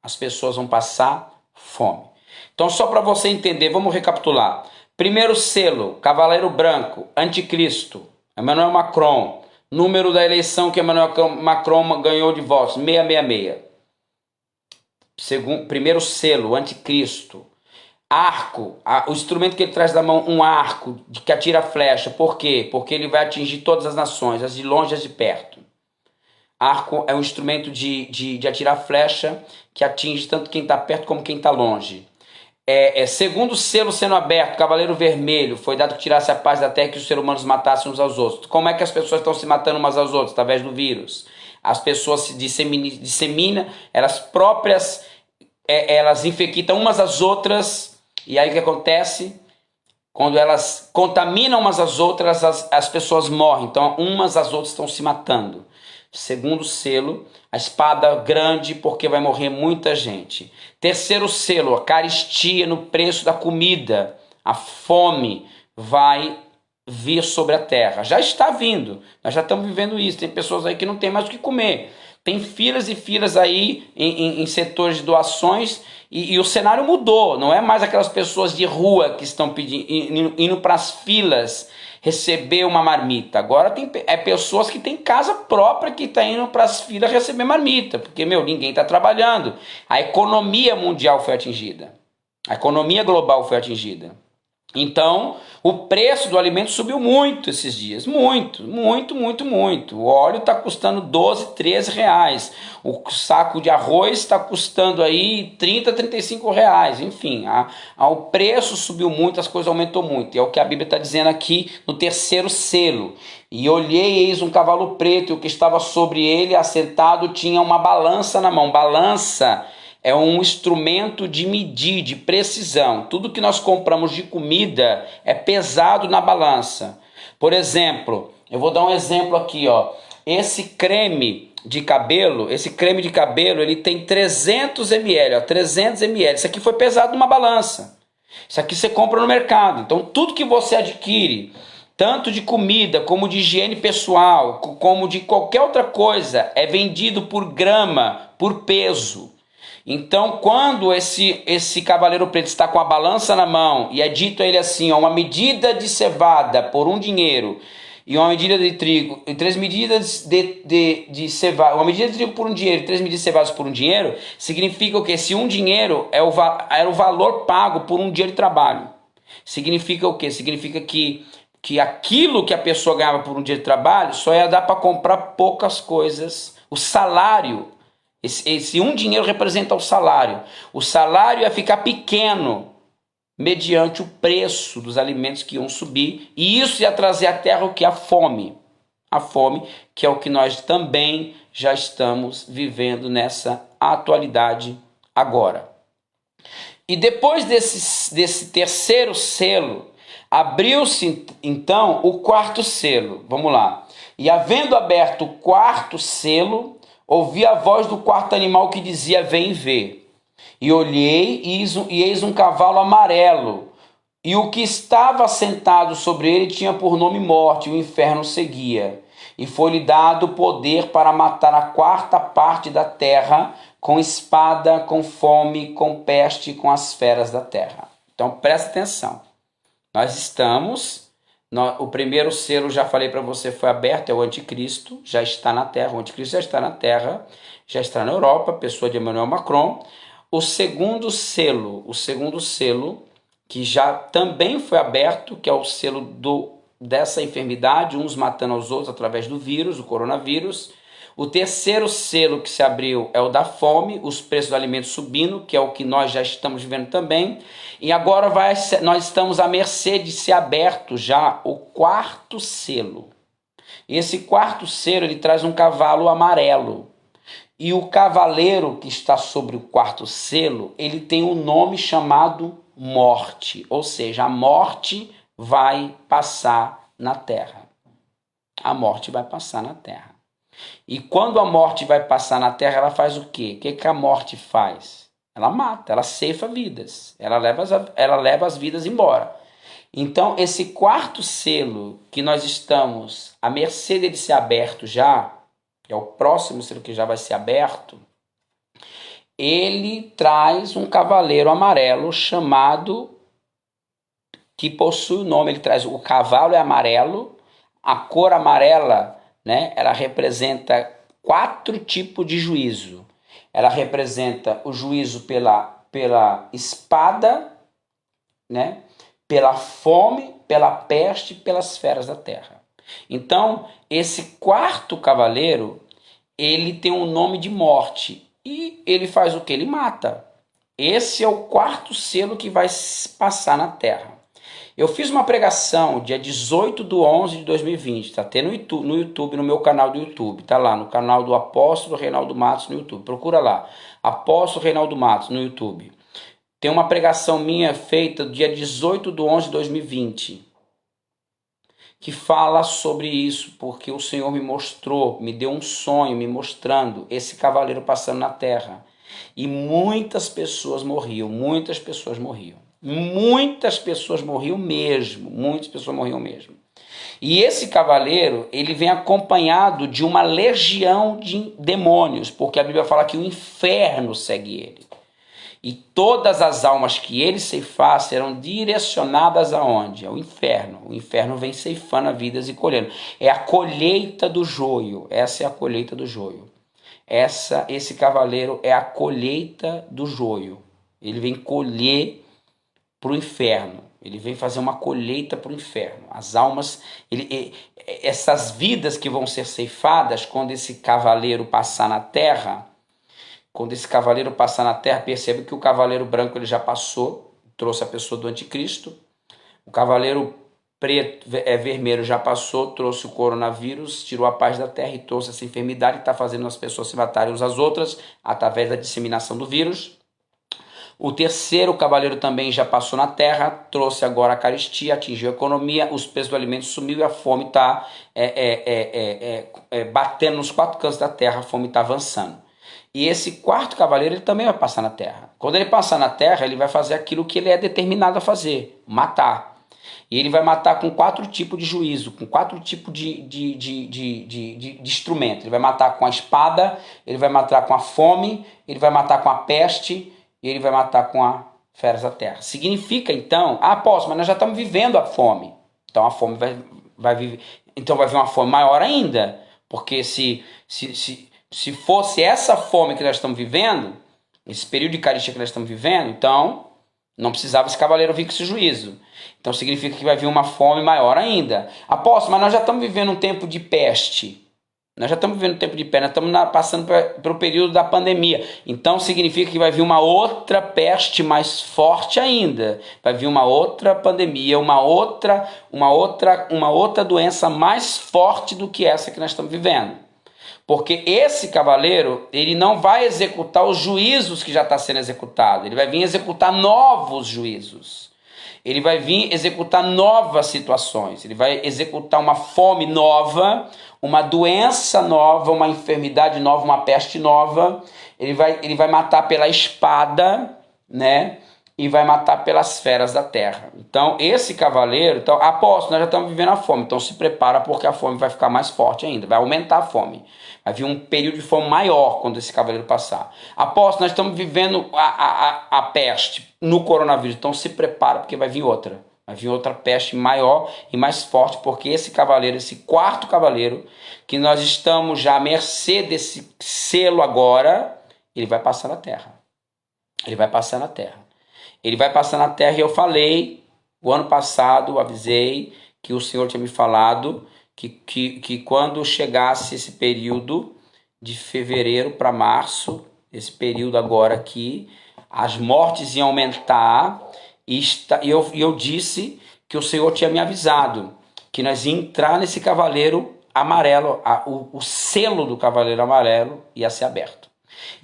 As pessoas vão passar fome. Então, só para você entender, vamos recapitular. Primeiro selo, cavaleiro branco, anticristo, Emmanuel Macron. Número da eleição que Emmanuel Macron ganhou de votos, 666. Primeiro selo, anticristo. Arco, o instrumento que ele traz da mão, um arco que atira flecha. Por quê? Porque ele vai atingir todas as nações, as de longe e as de perto. Arco é um instrumento de atirar flecha que atinge tanto quem está perto como quem está longe. Segundo selo sendo aberto, cavaleiro vermelho, foi dado que tirasse a paz da terra e que os seres humanos matassem uns aos outros. Como é que as pessoas estão se matando umas às outras? Através do vírus. As pessoas se disseminam, elas próprias, elas infectam umas às outras. E aí o que acontece? Quando elas contaminam umas às outras, as pessoas morrem. Então umas às outras estão se matando. Segundo selo, a espada grande, porque vai morrer muita gente. Terceiro selo, a carestia no preço da comida. A fome vai vir sobre a terra. Já está vindo. Nós já estamos vivendo isso. Tem pessoas aí que não tem mais o que comer. Tem filas e filas aí em setores de doações e o cenário mudou. Não é mais aquelas pessoas de rua que estão pedindo, indo para as filas receber uma marmita. Agora tem pessoas que têm casa própria que estão indo para as filas receber marmita, porque, ninguém está trabalhando. A economia mundial foi atingida. A economia global foi atingida. Então, o preço do alimento subiu muito esses dias. Muito, muito, muito, muito. O óleo está custando 12, 13 reais. O saco de arroz está custando aí 30, 35 reais. Enfim, o preço subiu muito, as coisas aumentou muito. E é o que a Bíblia está dizendo aqui no terceiro selo. E olhei, eis um cavalo preto, e o que estava sobre ele assentado tinha uma balança na mão. Balança é um instrumento de medir, de precisão. Tudo que nós compramos de comida é pesado na balança. Por exemplo, eu vou dar um exemplo aqui, ó. Esse creme de cabelo, ele tem 300 ml, ó, 300 ml. Isso aqui foi pesado numa balança. Isso aqui você compra no mercado. Então, tudo que você adquire, tanto de comida, como de higiene pessoal, como de qualquer outra coisa, é vendido por grama, por peso. Então, quando esse cavaleiro preto está com a balança na mão e é dito a ele assim, ó, uma medida de cevada por um dinheiro e uma medida de trigo, e 3 medidas de cevada, uma medida de trigo por um dinheiro e 3 medidas de cevadas por um dinheiro, significa o quê? Se um dinheiro era o valor pago por um dia de trabalho. Significa o quê? Significa que aquilo que a pessoa ganhava por um dia de trabalho só ia dar para comprar poucas coisas. O salário, esse um dinheiro representa o salário. O salário ia ficar pequeno mediante o preço dos alimentos que iam subir. E isso ia trazer à terra o que? A fome. A fome, que é o que nós também já estamos vivendo nessa atualidade agora. E depois desse terceiro selo, abriu-se então o quarto selo. Vamos lá. E havendo aberto o quarto selo, ouvi a voz do quarto animal que dizia, vem ver. E olhei, e eis um cavalo amarelo. E o que estava sentado sobre ele tinha por nome morte, e o inferno seguia. E foi-lhe dado poder para matar a quarta parte da terra, com espada, com fome, com peste, com as feras da terra. Então presta atenção. Nós estamos... O primeiro selo, já falei para você, foi aberto, é o anticristo, já está na terra, o anticristo já está na terra, já está na Europa, pessoa de Emmanuel Macron. O segundo selo, que já também foi aberto, que é o selo dessa enfermidade, uns matando aos outros através do vírus, o coronavírus. O terceiro selo que se abriu é o da fome, os preços do alimento subindo, que é o que nós já estamos vivendo também. E agora nós estamos à mercê de ser aberto já o quarto selo. E esse quarto selo, ele traz um cavalo amarelo. E o cavaleiro que está sobre o quarto selo, ele tem um nome chamado morte. Ou seja, a morte vai passar na terra. A morte vai passar na terra. E quando a morte vai passar na terra, ela faz o quê? O que a morte faz? Ela mata, ela ceifa vidas, ela leva as vidas embora. Então, esse quarto selo que nós estamos à mercê dele ser aberto já, que é o próximo selo que já vai ser aberto, ele traz um cavaleiro amarelo chamado, que possui o nome, ele traz, o cavalo é amarelo, a cor amarela, né, ela representa 4 tipos de juízo. Ela representa o juízo pela espada, né, pela fome, pela peste, pelas feras da terra. Então, esse quarto cavaleiro, ele tem um nome de morte. E ele faz o que? Ele mata. Esse é o quarto selo que vai passar na terra. Eu fiz uma pregação dia 18/11/2020, tá até no YouTube, no meu canal do YouTube, tá lá no canal do Apóstolo Reinaldo Matos no YouTube, procura lá, Apóstolo Reinaldo Matos no YouTube. Tem uma pregação minha feita dia 18/11/2020, que fala sobre isso, porque o Senhor me mostrou, me deu um sonho, me mostrando esse cavaleiro passando na terra. E muitas pessoas morriam, muitas pessoas morriam mesmo. E esse cavaleiro, ele vem acompanhado de uma legião de demônios, porque a Bíblia fala que o inferno segue ele. E todas as almas que ele ceifar serão direcionadas aonde? Ao inferno. O inferno vem ceifando as vidas e colhendo. É a colheita do joio. Essa é a colheita do joio. Esse cavaleiro é a colheita do joio. Ele vem colher para o inferno. Ele vem fazer uma colheita para o inferno. As almas, essas vidas que vão ser ceifadas quando esse cavaleiro passar na terra. Quando esse cavaleiro passar na terra, percebe que o cavaleiro branco ele já passou, trouxe a pessoa do anticristo. O cavaleiro vermelho já passou, trouxe o coronavírus, tirou a paz da terra e trouxe essa enfermidade que está fazendo as pessoas se matarem umas às outras através da disseminação do vírus. O terceiro cavaleiro também já passou na terra, trouxe agora a carestia, atingiu a economia, os preços do alimento sumiu e a fome está batendo nos quatro cantos da terra, a fome está avançando. E esse quarto cavaleiro ele também vai passar na terra. Quando ele passar na terra, ele vai fazer aquilo que ele é determinado a fazer, matar. E ele vai matar com 4 tipos de juízo, com 4 tipos de instrumento. Ele vai matar com a espada, ele vai matar com a fome, ele vai matar com a peste e ele vai matar com as feras da terra. Significa então, apóstolo, mas nós já estamos vivendo a fome. Então a fome vai vir uma fome maior ainda, porque se fosse essa fome que nós estamos vivendo, esse período de caristia que nós estamos vivendo, então não precisava esse cavaleiro vir com esse juízo. Então significa que vai vir uma fome maior ainda. Apóstolo, mas nós já estamos vivendo um tempo de peste. Nós já estamos vivendo um tempo de peste, nós estamos passando pelo período da pandemia. Então significa que vai vir uma outra peste mais forte ainda. Vai vir uma outra pandemia, uma outra doença mais forte do que essa que nós estamos vivendo. Porque esse cavaleiro, ele não vai executar os juízos que já está sendo executado. Ele vai vir executar novos juízos. Ele vai vir executar novas situações. Ele vai executar uma fome nova, uma doença nova, uma enfermidade nova, uma peste nova. Ele vai matar pela espada, né? E vai matar pelas feras da terra. Então, esse cavaleiro... Então, apóstolo, nós já estamos vivendo a fome. Então, se prepara porque a fome vai ficar mais forte ainda. Vai aumentar a fome. Vai vir um período de fome maior quando esse cavaleiro passar. Apóstolo, nós estamos vivendo a peste no coronavírus. Então, se prepara porque vai vir outra. Vai vir outra peste maior e mais forte. Porque esse cavaleiro, esse quarto cavaleiro, que nós estamos já à mercê desse selo agora, ele vai passar na terra. Ele vai passar na terra. Ele vai passar na terra e eu falei, o ano passado, avisei que o Senhor tinha me falado que quando chegasse esse período de fevereiro para março, esse período agora aqui, as mortes iam aumentar e eu disse que o Senhor tinha me avisado que nós íamos entrar nesse cavaleiro amarelo, o selo do cavaleiro amarelo ia ser aberto.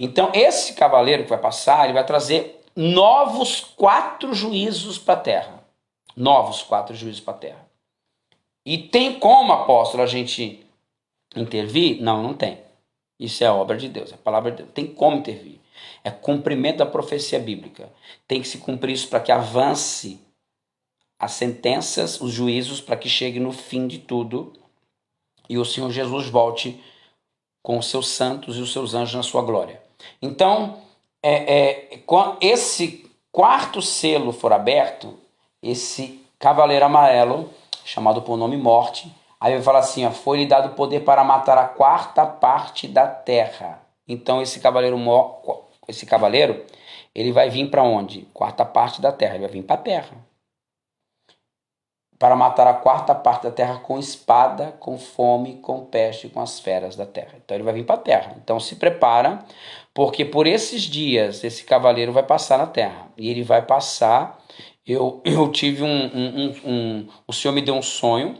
Então esse cavaleiro que vai passar, ele vai trazer novos 4 juízos para a terra. Novos 4 juízos para a terra. E tem como, apóstolo, a gente intervir? Não, não tem. Isso é obra de Deus, é a palavra de Deus. Tem como intervir. É cumprimento da profecia bíblica. Tem que se cumprir isso para que avance as sentenças, os juízos, para que chegue no fim de tudo e o Senhor Jesus volte com os seus santos e os seus anjos na sua glória. Então, quando esse quarto selo for aberto, esse cavaleiro amarelo, chamado por nome morte, aí vai falar assim, foi-lhe dado poder para matar a 4ª parte da terra. Então esse cavaleiro, ele vai vir para onde? 4ª parte da terra, ele vai vir para a terra. Para matar a 4ª parte da terra com espada, com fome, com peste, com as feras da terra. Então ele vai vir para a terra. Então se prepara, porque por esses dias esse cavaleiro vai passar na terra. E ele vai passar... Eu tive o Senhor me deu um sonho,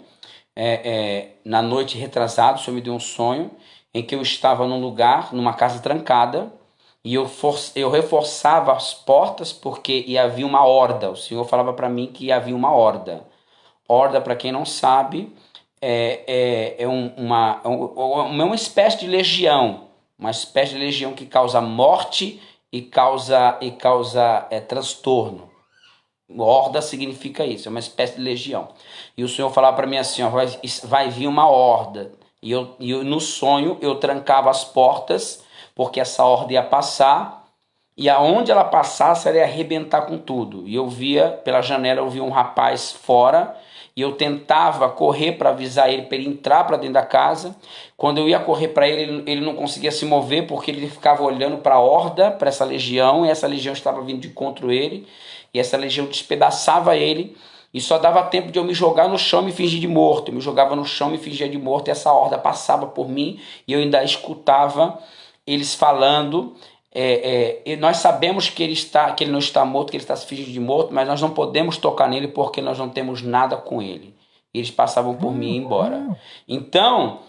na noite retrasada, o Senhor me deu um sonho em que eu estava num lugar, numa casa trancada, e eu reforçava as portas porque havia uma horda. O Senhor falava para mim que havia uma horda. Horda, para quem não sabe, é uma espécie de legião, uma espécie de legião que causa morte e causa transtorno. Horda significa isso, é uma espécie de legião. E o Senhor falava para mim assim, ó, vai vir uma horda. E eu no sonho eu trancava as portas, porque essa horda ia passar, e aonde ela passasse ela ia arrebentar com tudo. E eu via, pela janela, eu via um rapaz fora, e eu tentava correr para avisar ele, para ele entrar para dentro da casa. Quando eu ia correr para ele, ele não conseguia se mover, porque ele ficava olhando para a horda, para essa legião, e essa legião estava vindo de contra ele, e essa legião despedaçava ele, e só dava tempo de eu me jogar no chão e me fingir de morto. Eu me jogava no chão e me fingia de morto, e essa horda passava por mim, e eu ainda escutava eles falando... nós sabemos que ele não está morto, que ele está se fingindo de morto, mas nós não podemos tocar nele porque nós não temos nada com ele. Eles passavam por mim e iam embora. Então,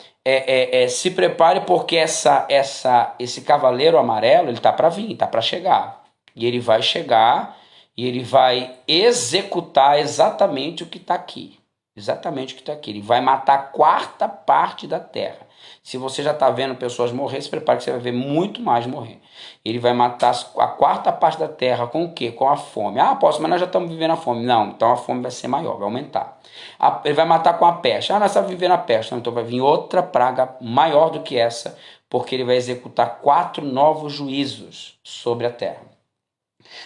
se prepare, porque esse cavaleiro amarelo, ele está para vir, está para chegar. E ele vai chegar e ele vai executar exatamente o que está aqui. Exatamente o que está aqui. Ele vai matar a quarta parte da terra. Se você já está vendo pessoas morrer, se prepare que você vai ver muito mais morrer. Ele vai matar a quarta parte da terra com o quê? Com a fome. Ah, apóstolo, mas nós já estamos vivendo a fome. Não, então a fome vai ser maior, vai aumentar. Ele vai matar com a peste. Ah, nós estamos vivendo a peste. Não, então vai vir outra praga maior do que essa, porque ele vai executar 4 novos juízos sobre a terra.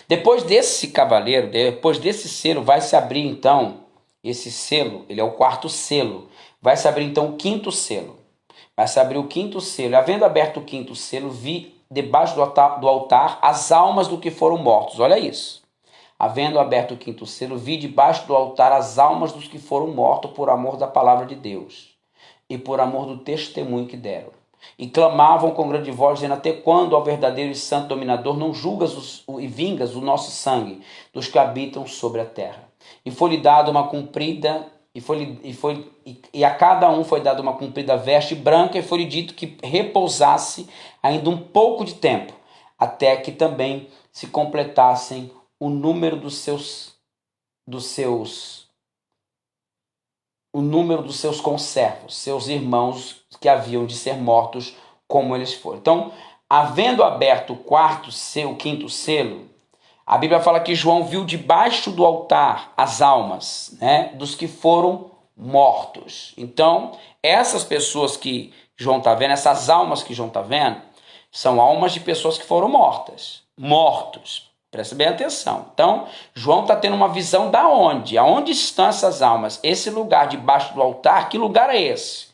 Depois desse cavaleiro, depois desse selo, vai se abrir então, esse selo, ele é o 4º selo, vai se abrir então o 5º selo. Vai se abrir o 5º selo. Havendo aberto o 5º selo, vi debaixo do altar as almas do que foram mortos. Olha isso. Havendo aberto o 5º selo, vi debaixo do altar as almas dos que foram mortos por amor da palavra de Deus e por amor do testemunho que deram. E clamavam com grande voz, dizendo: até quando, ó verdadeiro e santo dominador, não julgas e vingas o nosso sangue dos que habitam sobre a terra? E foi-lhe dado uma comprida... E a cada um foi dada uma comprida veste branca, e foi-lhe dito que repousasse ainda um pouco de tempo, até que também se completassem o número dos seus conservos, seus irmãos que haviam de ser mortos, como eles foram. Então, havendo aberto o 5º selo, a Bíblia fala que João viu debaixo do altar as almas, né, dos que foram mortos. Então, essas pessoas que João está vendo, essas almas que João está vendo, são almas de pessoas que foram mortas. Mortos. Presta bem atenção. Então, João está tendo uma visão da onde? Aonde estão essas almas? Esse lugar debaixo do altar, que lugar é esse?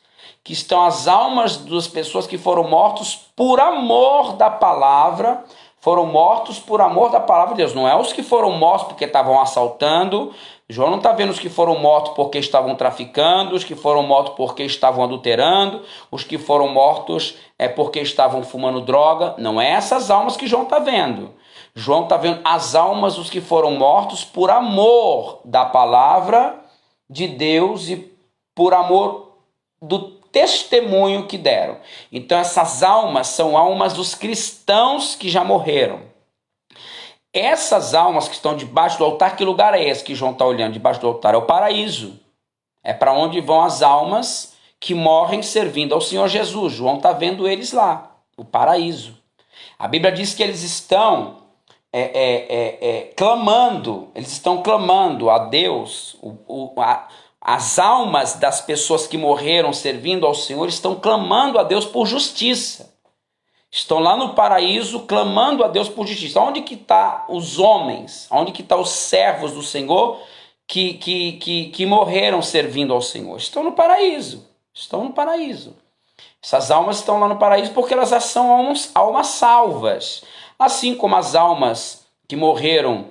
Que estão as almas das pessoas que foram mortos por amor da palavra. Foram mortos por amor da palavra de Deus. Não é os que foram mortos porque estavam assaltando. João não está vendo os que foram mortos porque estavam traficando, os que foram mortos porque estavam adulterando, os que foram mortos porque estavam fumando droga. Não é essas almas que João está vendo. João está vendo as almas dos que foram mortos por amor da palavra de Deus e por amor do testemunho que deram. Então essas almas são almas dos cristãos que já morreram. Essas almas que estão debaixo do altar, que lugar é esse que João está olhando debaixo do altar? É o paraíso. É para onde vão as almas que morrem servindo ao Senhor Jesus. João está vendo eles lá, o paraíso. A Bíblia diz que eles estão clamando, eles estão clamando a Deus, as almas das pessoas que morreram servindo ao Senhor estão clamando a Deus por justiça. Estão lá no paraíso clamando a Deus por justiça. Onde que estão os homens? Onde que estão os servos do Senhor que morreram servindo ao Senhor? Estão no paraíso. Estão no paraíso. Essas almas estão lá no paraíso porque elas já são almas salvas. Assim como as almas que morreram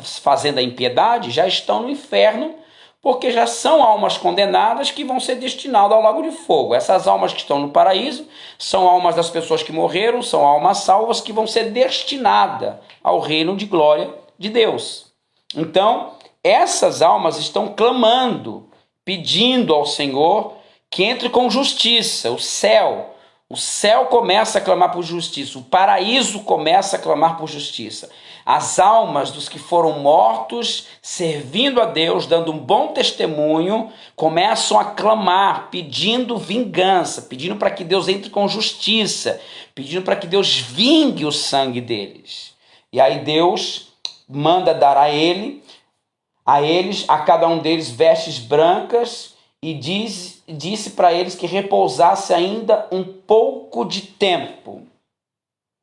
fazendo a impiedade já estão no inferno, porque já são almas condenadas que vão ser destinadas ao lago de fogo. Essas almas que estão no paraíso são almas das pessoas que morreram, são almas salvas que vão ser destinadas ao reino de glória de Deus. Então, essas almas estão clamando, pedindo ao Senhor que entre com justiça. O céu começa a clamar por justiça, o paraíso começa a clamar por justiça. As almas dos que foram mortos, servindo a Deus, dando um bom testemunho, começam a clamar, pedindo vingança, pedindo para que Deus entre com justiça, pedindo para que Deus vingue o sangue deles. E aí Deus manda dar a ele a eles, a cada um deles, vestes brancas, e disse para eles que repousasse ainda um pouco de tempo,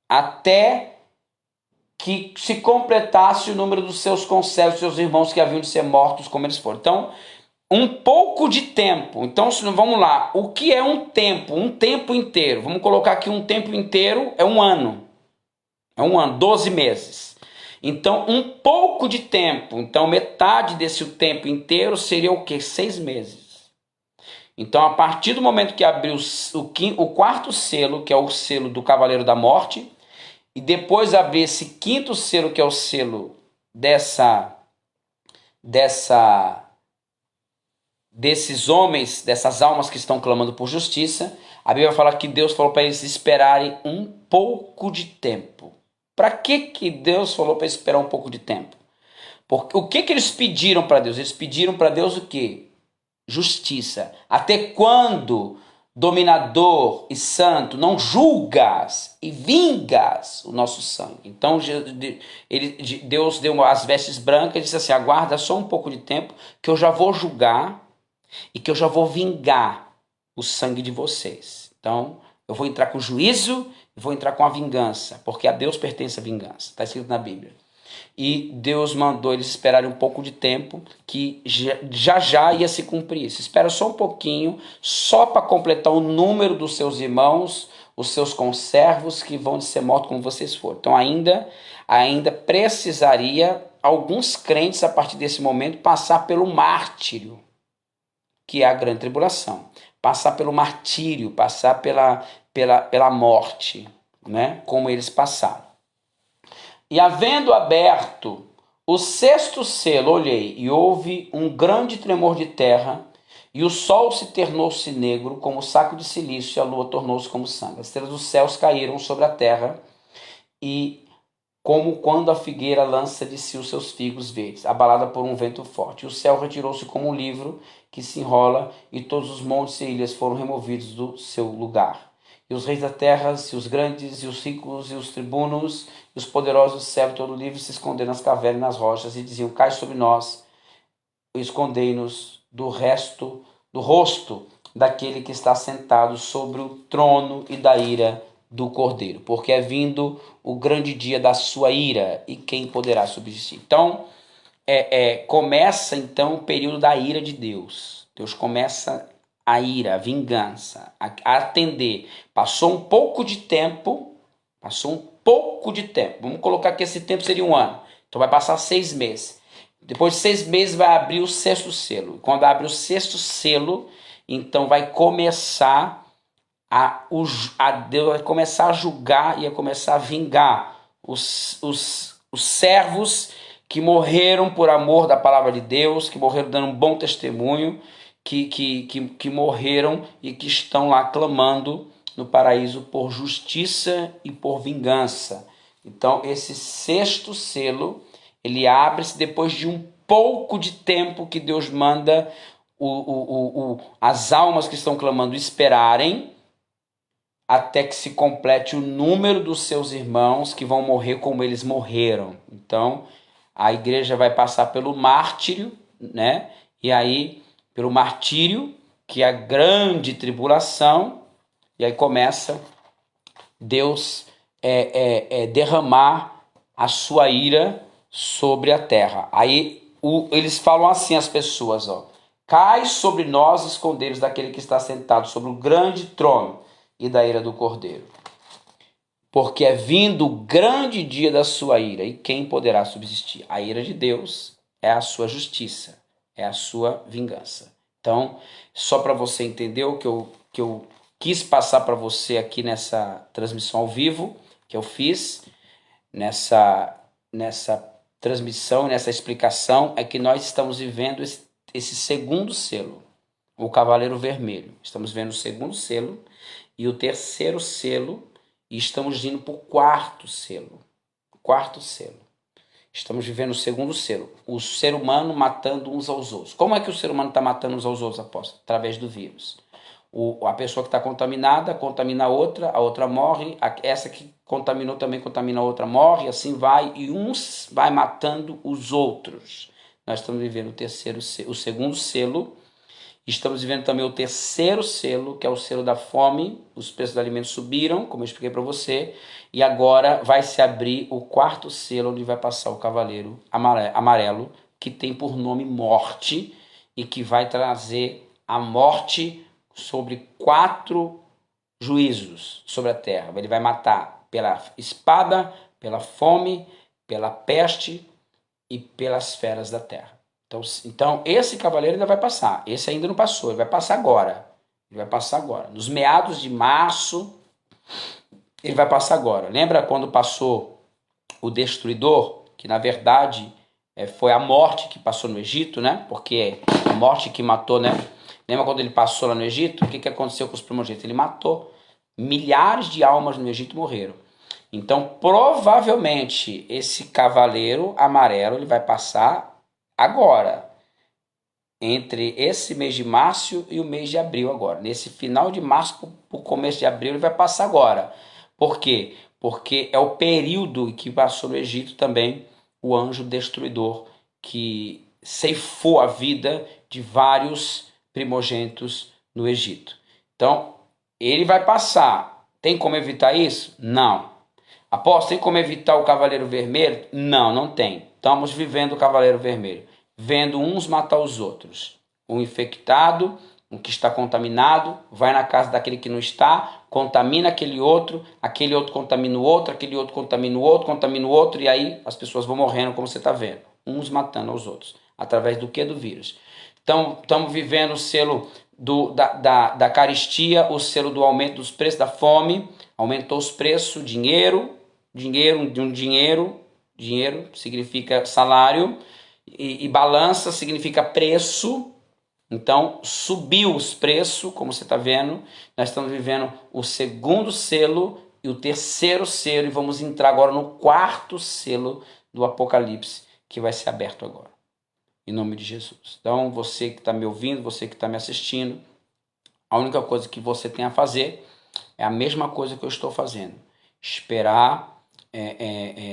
até que se completasse o número dos seus conservos, seus irmãos que haviam de ser mortos como eles foram. Então, um pouco de tempo. Então, vamos lá. O que é um tempo? Um tempo inteiro. Vamos colocar aqui um tempo inteiro é um ano. É um ano, 12 meses. Então, um pouco de tempo. Então, metade desse tempo inteiro seria o quê? 6 meses. Então, a partir do momento que abriu o quarto selo, que é o selo do Cavaleiro da Morte, e depois abrir esse quinto selo, que é o selo desses homens, dessas almas que estão clamando por justiça, a Bíblia fala que Deus falou para eles esperarem um pouco de tempo. Para que Deus falou para esperar um pouco de tempo? Porque o que eles pediram para Deus? Eles pediram para Deus o quê? Justiça. Até quando, dominador e santo, não julgas e vingas o nosso sangue? Então Deus deu as vestes brancas e disse assim: aguarda só um pouco de tempo que eu já vou julgar e que eu já vou vingar o sangue de vocês. Então, eu vou entrar com juízo e vou entrar com a vingança, porque a Deus pertence a vingança. Está escrito na Bíblia. E Deus mandou eles esperarem um pouco de tempo, que já ia se cumprir isso. Espera só um pouquinho, só para completar o número dos seus irmãos, os seus conservos que vão ser mortos como vocês foram. Então ainda precisaria alguns crentes, a partir desse momento, passar pelo mártírio, que é a grande tribulação. Passar pelo martírio, passar pela morte, né? Como eles passaram. E havendo aberto o sexto selo, olhei, e houve um grande tremor de terra, e o sol se tornou-se negro como saco de silício, e a lua tornou-se como sangue. As estrelas dos céus caíram sobre a terra, e como quando a figueira lança de si os seus figos verdes, abalada por um vento forte. E o céu retirou-se como um livro que se enrola, e todos os montes e ilhas foram removidos do seu lugar. E os reis da terra, e os grandes, e os ricos, e os tribunos, e os poderosos, servos todo livre, se esconderam nas cavernas e nas rochas, e diziam: cai sobre nós, e escondei-nos do rosto daquele que está sentado sobre o trono e da ira do Cordeiro, porque é vindo o grande dia da sua ira, e quem poderá subsistir? Então, começa então o período da ira de Deus. Deus começa a ira, a vingança, a atender. Passou um pouco de tempo, vamos colocar que esse tempo seria um ano, então vai passar 6 meses. Depois de 6 meses vai abrir o sexto selo. Quando abre o sexto selo, então vai começar Deus vai começar a julgar e a começar a vingar os servos que morreram por amor da palavra de Deus, que morreram dando um bom testemunho, que morreram e que estão lá clamando no paraíso por justiça e por vingança. Então, esse sexto selo, ele abre-se depois de um pouco de tempo que Deus manda as almas que estão clamando esperarem, até que se complete o número dos seus irmãos que vão morrer como eles morreram. Então, a igreja vai passar pelo mártírio, né? E aí, pelo martírio, que é a grande tribulação, e aí começa Deus derramar a sua ira sobre a terra. Aí eles falam assim, as pessoas, ó: cai sobre nós, escondeiros daquele que está sentado sobre o grande trono e da ira do Cordeiro. Porque é vindo o grande dia da sua ira, e quem poderá subsistir? A ira de Deus é a sua justiça, é a sua vingança. Então, só para você entender o que eu quis passar para você aqui nessa transmissão ao vivo que eu fiz, nessa transmissão, nessa explicação, é que nós estamos vivendo esse segundo selo, o Cavaleiro Vermelho. Estamos vendo o segundo selo e o terceiro selo, e estamos indo para o quarto selo. Estamos vivendo o segundo selo. O ser humano matando uns aos outros. Como é que o ser humano está matando uns aos outros, apóstolo? Através do vírus. A pessoa que está contaminada contamina a outra morre, essa que contaminou também contamina a outra, morre, assim vai, e uns vai matando os outros. nós estamos vivendo o segundo selo. Estamos vivendo também o terceiro selo, que é o selo da fome. Os preços dos alimentos subiram, como eu expliquei para você. E agora vai se abrir o quarto selo, onde vai passar o cavaleiro amarelo, que tem por nome morte, e que vai trazer a morte sobre 4 juízos sobre a terra. Ele vai matar pela espada, pela fome, pela peste e pelas feras da terra. Então esse cavaleiro ainda vai passar. Esse ainda não passou, ele vai passar agora. Ele vai passar agora. Nos meados de março, ele vai passar agora. Lembra quando passou o destruidor? Que na verdade foi a morte que passou no Egito, né? Porque a morte que matou, né? Lembra quando ele passou lá no Egito? O que aconteceu com os primogênitos? Ele matou. Milhares de almas no Egito morreram. Então, provavelmente, esse cavaleiro amarelo ele vai passar agora, entre esse mês de março e o mês de abril agora. Nesse final de março para o começo de abril ele vai passar agora. Por quê? Porque é o período que passou no Egito também o anjo destruidor que ceifou a vida de vários primogênitos no Egito. Então, ele vai passar. Tem como evitar isso? Não. Apóstolo, tem como evitar o cavaleiro vermelho? Não, não tem. Estamos vivendo o cavaleiro vermelho. Vendo uns matar os outros. Um infectado, um que está contaminado, vai na casa daquele que não está, contamina aquele outro contamina o outro, aquele outro contamina o outro, contamina o outro, e aí as pessoas vão morrendo, como você está vendo. Uns matando aos outros. Através do que? Do vírus. Então, estamos vivendo o selo da caristia, o selo do aumento dos preços da fome. Aumentou os preços, dinheiro significa salário, e balança significa preço. Então, subiu os preços, como você está vendo. Nós estamos vivendo o segundo selo e o terceiro selo, e vamos entrar agora no quarto selo do Apocalipse, que vai ser aberto agora, em nome de Jesus. Então, você que está me ouvindo, você que está me assistindo, a única coisa que você tem a fazer é a mesma coisa que eu estou fazendo. Esperar,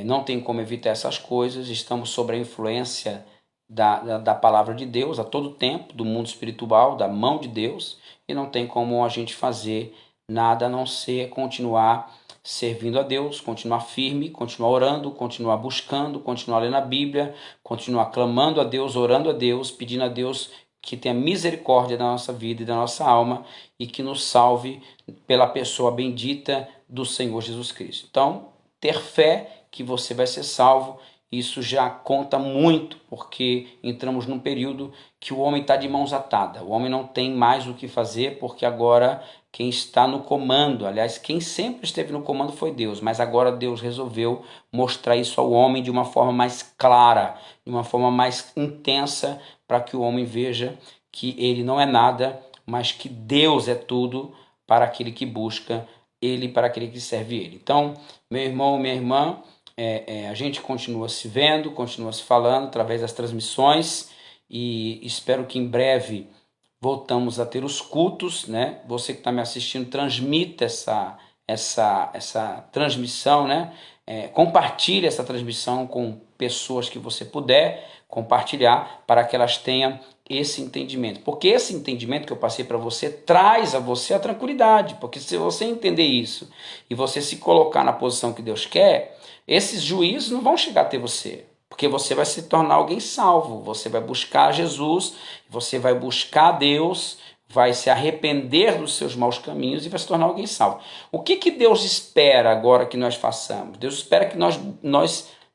não tem como evitar essas coisas, estamos sob a influência da palavra de Deus a todo tempo, do mundo espiritual, da mão de Deus, e não tem como a gente fazer nada a não ser continuar servindo a Deus, continuar firme, continuar orando, continuar buscando, continuar lendo a Bíblia, continuar clamando a Deus, orando a Deus, pedindo a Deus que tenha misericórdia da nossa vida e da nossa alma e que nos salve pela pessoa bendita do Senhor Jesus Cristo. Então, ter fé que você vai ser salvo, isso já conta muito, porque entramos num período que o homem está de mãos atadas. O homem não tem mais o que fazer, porque agora quem está no comando, aliás, quem sempre esteve no comando foi Deus, mas agora Deus resolveu mostrar isso ao homem de uma forma mais clara, de uma forma mais intensa, para que o homem veja que ele não é nada, mas que Deus é tudo para aquele que busca ele, para aquele que serve ele. Então, meu irmão, minha irmã, a gente continua se vendo, continua se falando através das transmissões, e espero que em breve voltamos a ter os cultos, né? Você que está me assistindo, transmita essa transmissão, né? Compartilhe essa transmissão com pessoas que você puder compartilhar, para que elas tenham esse entendimento, porque esse entendimento que eu passei para você traz a você a tranquilidade, porque se você entender isso e você se colocar na posição que Deus quer, esses juízos não vão chegar até você, porque você vai se tornar alguém salvo, você vai buscar Jesus, você vai buscar Deus, vai se arrepender dos seus maus caminhos e vai se tornar alguém salvo. O que Deus espera agora que nós façamos? Deus espera que nós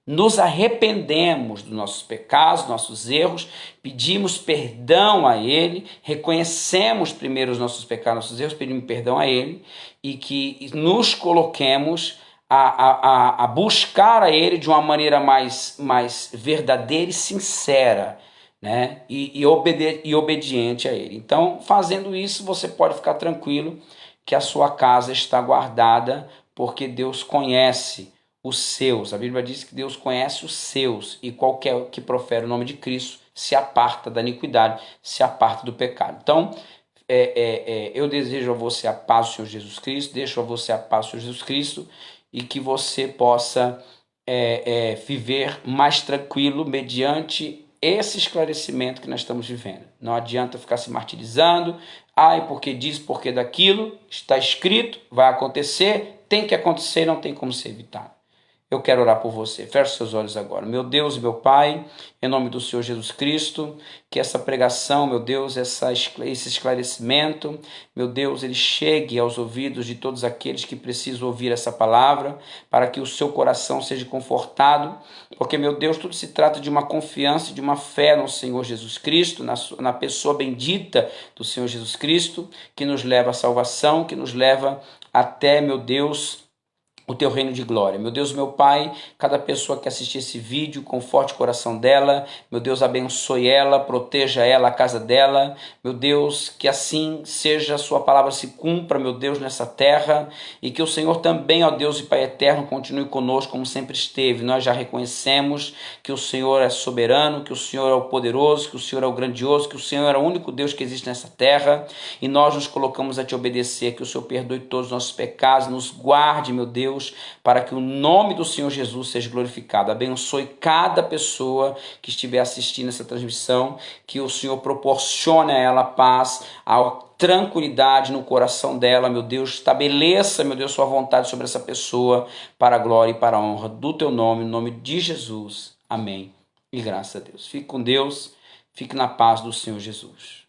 nos arrependemos dos nossos pecados, nossos erros, pedimos perdão a Ele, reconhecemos primeiro os nossos pecados, nossos erros, pedimos perdão a Ele, e que nos coloquemos a buscar a Ele de uma maneira mais verdadeira e sincera, né? E obediente a Ele. Então, fazendo isso, você pode ficar tranquilo que a sua casa está guardada, porque Deus conhece os seus. A Bíblia diz que Deus conhece os seus, e qualquer que profere o nome de Cristo se aparta da iniquidade, se aparta do pecado. Então, eu desejo a você a paz do Senhor Jesus Cristo, deixo a você a paz do Senhor Jesus Cristo, e que você possa viver mais tranquilo mediante esse esclarecimento que nós estamos vivendo. Não adianta ficar se martirizando, ai, porque disso, porque daquilo, está escrito, vai acontecer, tem que acontecer, não tem como ser evitado. Eu quero orar por você. Feche seus olhos agora. Meu Deus e meu Pai, em nome do Senhor Jesus Cristo, que essa pregação, meu Deus, esse esclarecimento, meu Deus, ele chegue aos ouvidos de todos aqueles que precisam ouvir essa palavra, para que o seu coração seja confortado, porque, meu Deus, tudo se trata de uma confiança e de uma fé no Senhor Jesus Cristo, na pessoa bendita do Senhor Jesus Cristo, que nos leva à salvação, que nos leva até, meu Deus, o teu reino de glória. Meu Deus, meu Pai, cada pessoa que assistir esse vídeo, conforte o coração dela, meu Deus, abençoe ela, proteja ela, a casa dela, meu Deus, que assim seja a sua palavra se cumpra, meu Deus, nessa terra, e que o Senhor também, ó Deus e Pai eterno, continue conosco como sempre esteve. Nós já reconhecemos que o Senhor é soberano, que o Senhor é o poderoso, que o Senhor é o grandioso, que o Senhor é o único Deus que existe nessa terra, e nós nos colocamos a te obedecer, que o Senhor perdoe todos os nossos pecados, nos guarde, meu Deus, para que o nome do Senhor Jesus seja glorificado. Abençoe cada pessoa que estiver assistindo essa transmissão, que o Senhor proporcione a ela paz, a tranquilidade no coração dela, meu Deus, estabeleça, meu Deus, sua vontade sobre essa pessoa, para a glória e para a honra do teu nome, no nome de Jesus. Amém. E graças a Deus. Fique com Deus, fique na paz do Senhor Jesus.